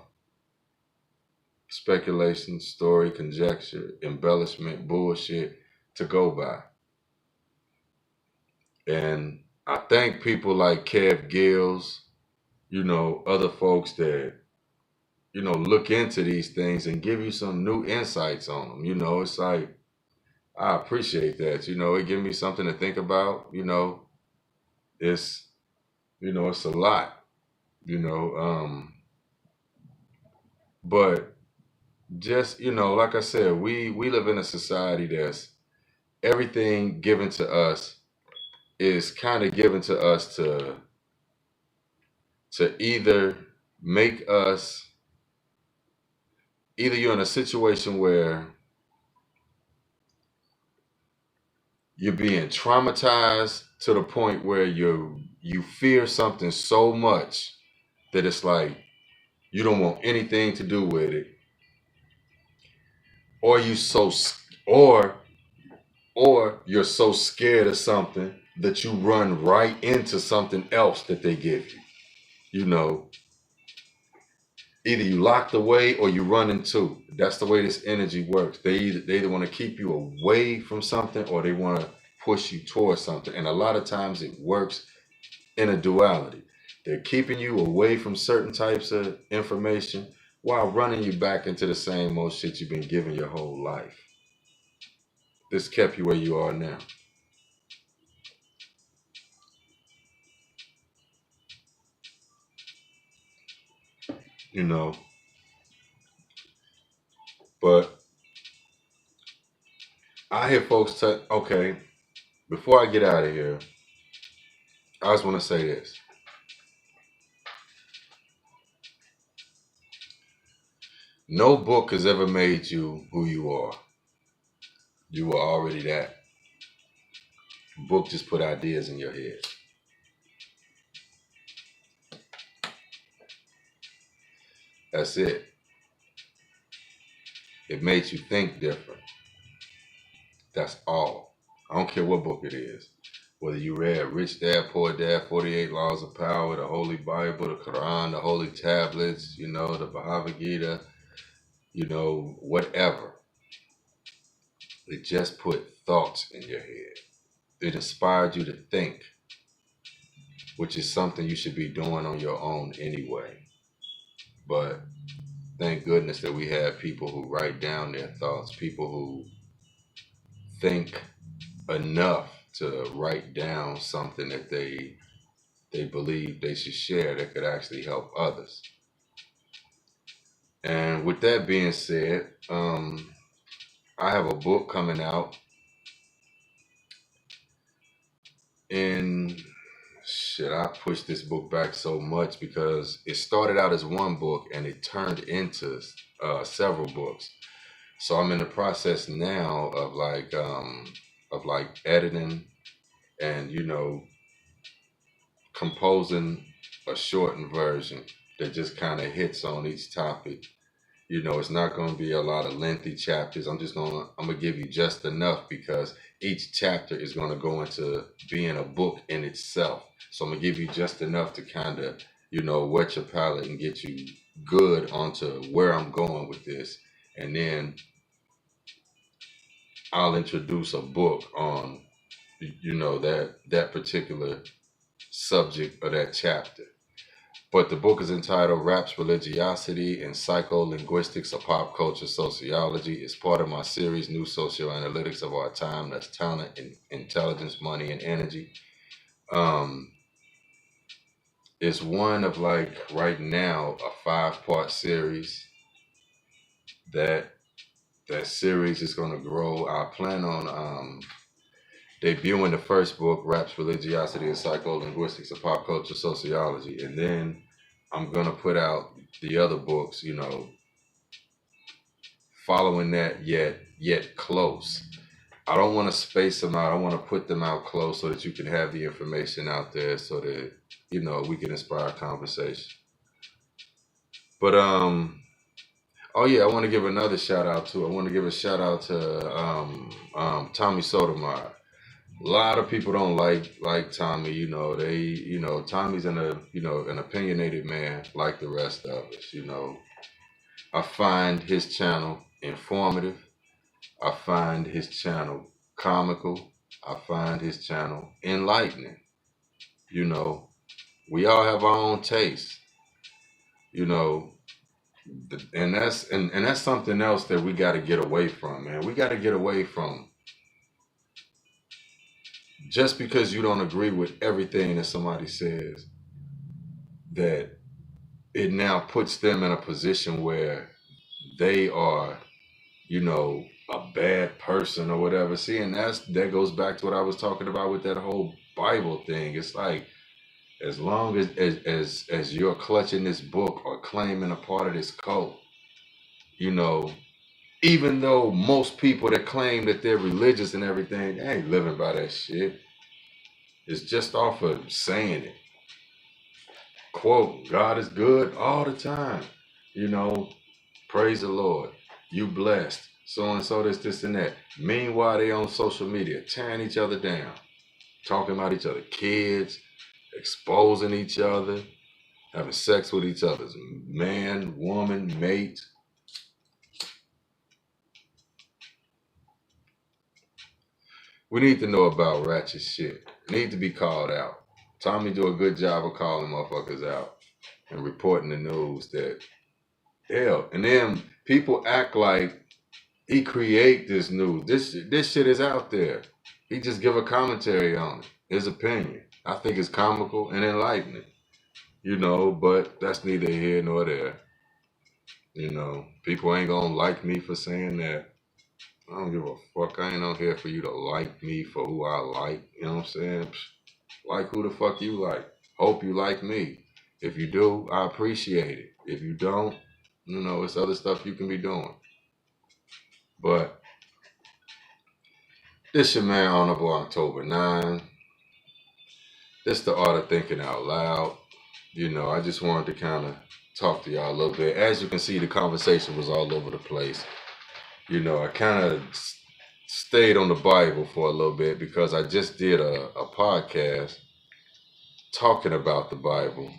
speculation, story, conjecture, embellishment, bullshit to go by. And I thank people like Kev Gills, other folks that, look into these things and give you some new insights on them. It's like, I appreciate that. It gives me something to think about. It's it's a lot. You know, but just like I said, we live in a society that's everything given to us is kind of given to us to make us either you're in a situation where you're being traumatized to the point where you fear something so much that it's like you don't want anything to do with it, or or you're so scared of something that you run right into something else that they give you. You know, Either you locked away or you run into. That's the way this energy works. They either want to keep you away from something or they want to push you towards something. And a lot of times it works in a duality. They're keeping you away from certain types of information while running you back into the same old shit you've been given your whole life. This kept you where you are now. You know, but I hear folks tell, okay, before I get out of here, I just want to say this. No book has ever made you who you are. You were already that. Book just put ideas in your head. That's it. It made you think different. That's all. I don't care what book it is. Whether you read Rich Dad, Poor Dad, 48 Laws of Power, the Holy Bible, the Quran, the Holy Tablets, the Bhagavad Gita, whatever. It just put thoughts in your head. It inspired you to think, which is something you should be doing on your own anyway. But thank goodness that we have people who write down their thoughts, people who think enough to write down something that they believe they should share that could actually help others. And with that being said, I have a book coming out in shit. I pushed this book back so much because it started out as one book and it turned into several books. So I'm in the process now of like editing and composing a shortened version that just kind of hits on each topic. It's not going to be a lot of lengthy chapters. I'm gonna give you just enough because each chapter is going to go into being a book in itself. So I'm gonna give you just enough to kind of wet your palate and get you good onto where I'm going with this, and then I'll introduce a book on that particular subject or that chapter. But the book is entitled Raps, Religiosity, and Psycholinguistics of Pop Culture Sociology. It's part of my series, New Socioanalytics of Our Time. That's talent, intelligence, money, and energy. Um, it's one of right now a 5-part series. That series is going to grow. I plan on debuting the first book, Raps, Religiosity, and Psycholinguistics of Pop Culture Sociology, and then I'm going to put out the other books, following that yet close. I don't want to space them out. I want to put them out close so that you can have the information out there so that, we can inspire conversation. But, oh yeah, I want to give another shout out to, I want to give a shout out to Tommy Sotomayor. A lot of people don't like Tommy. Tommy's an opinionated man like the rest of us. I find his channel informative. I find his channel comical. I find his channel enlightening. We all have our own taste. You know, and that's something else that we got to get away from, man. We got to get away from just because you don't agree with everything that somebody says, that it now puts them in a position where they are, you know, a bad person or whatever. See, and that goes back to what I was talking about with that whole Bible thing. It's like, as long as you're clutching this book or claiming a part of this cult, you know, even though most people that claim that they're religious and everything, they ain't living by that shit. It's just off of saying it. Quote, God is good all the time. You know, praise the Lord. You blessed. So and so, this and that. Meanwhile, they on social media tearing each other down, talking about each other kids, exposing each other, having sex with each other's man, woman, mate. We need to know about ratchet shit. Need to be called out. Tommy do a good job of calling motherfuckers out and reporting the news that, hell, and then people act like he create this news. This shit is out there. He just give a commentary on it, his opinion. I think it's comical and enlightening, you know, but that's neither here nor there. You know, people ain't gonna like me for saying that. I don't give a fuck. I ain't on here for you to like me for who I like. You know what I'm saying? Like who the fuck you like. Hope you like me. If you do, I appreciate it. If you don't, you know, it's other stuff you can be doing. But this your man, Honorable October 9. This the art of thinking out loud. You know, I just wanted to kind of talk to y'all a little bit. As you can see, the conversation was all over the place. You know, I kind of stayed on the Bible for a little bit because I just did a podcast talking about the Bible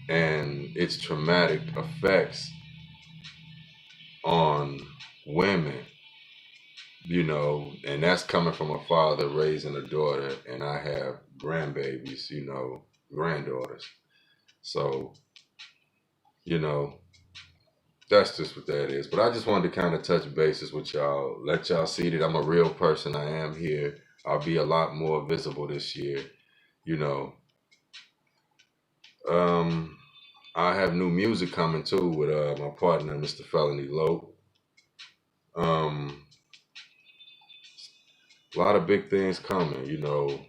and its traumatic effects on women, you know, and that's coming from a father raising a daughter, and I have grandbabies, you know, granddaughters. So, you know, that's just what that is. But I just wanted to kind of touch bases with y'all, let y'all see that I'm a real person. I am here. I'll be a lot more visible this year, you know. I have new music coming too with my partner, Mr. Felony Low. A lot of big things coming, you know.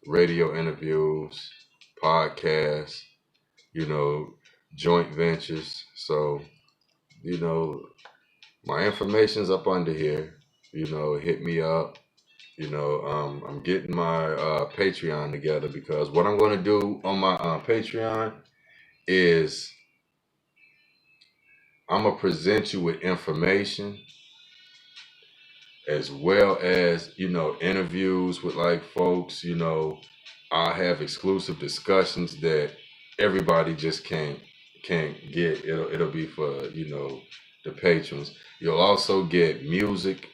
Radio interviews, podcasts, you know, joint ventures. So, you know, my information's up under here. You know, hit me up. You know, I'm getting my Patreon together because what I'm going to do on my Patreon is I'm going to present you with information as well as, you know, interviews with like folks. You know, I have exclusive discussions that everybody just can't get. It'll be for, you know, the patrons. You'll also get music.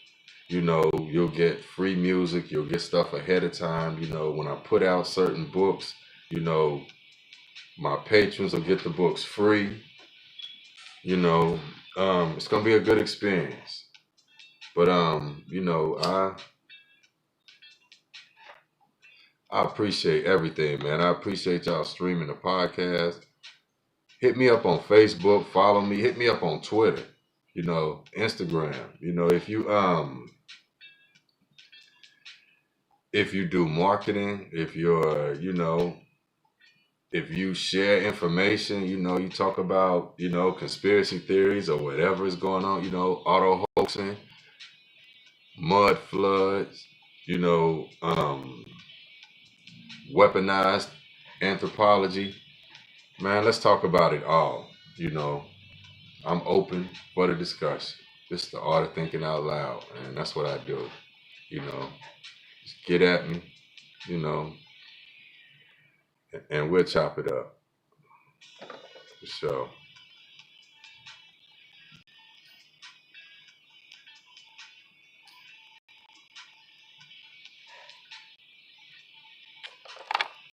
You know, you'll get free music. You'll get stuff ahead of time. You know, when I put out certain books, you know, my patrons will get the books free. You know, it's gonna be a good experience. But you know, I appreciate everything, man. I appreciate y'all streaming the podcast. Hit me up on Facebook, follow me, hit me up on Twitter, you know, Instagram. You know, if you do marketing, if you're, you know, if you share information, you know, you talk about, you know, conspiracy theories or whatever is going on, you know, auto hoaxing, mud floods, you know, weaponized anthropology. Man, let's talk about it all. You know, I'm open for the discussion. This is the art of thinking out loud, and that's what I do. You know, just get at me, you know, and we'll chop it up for sure.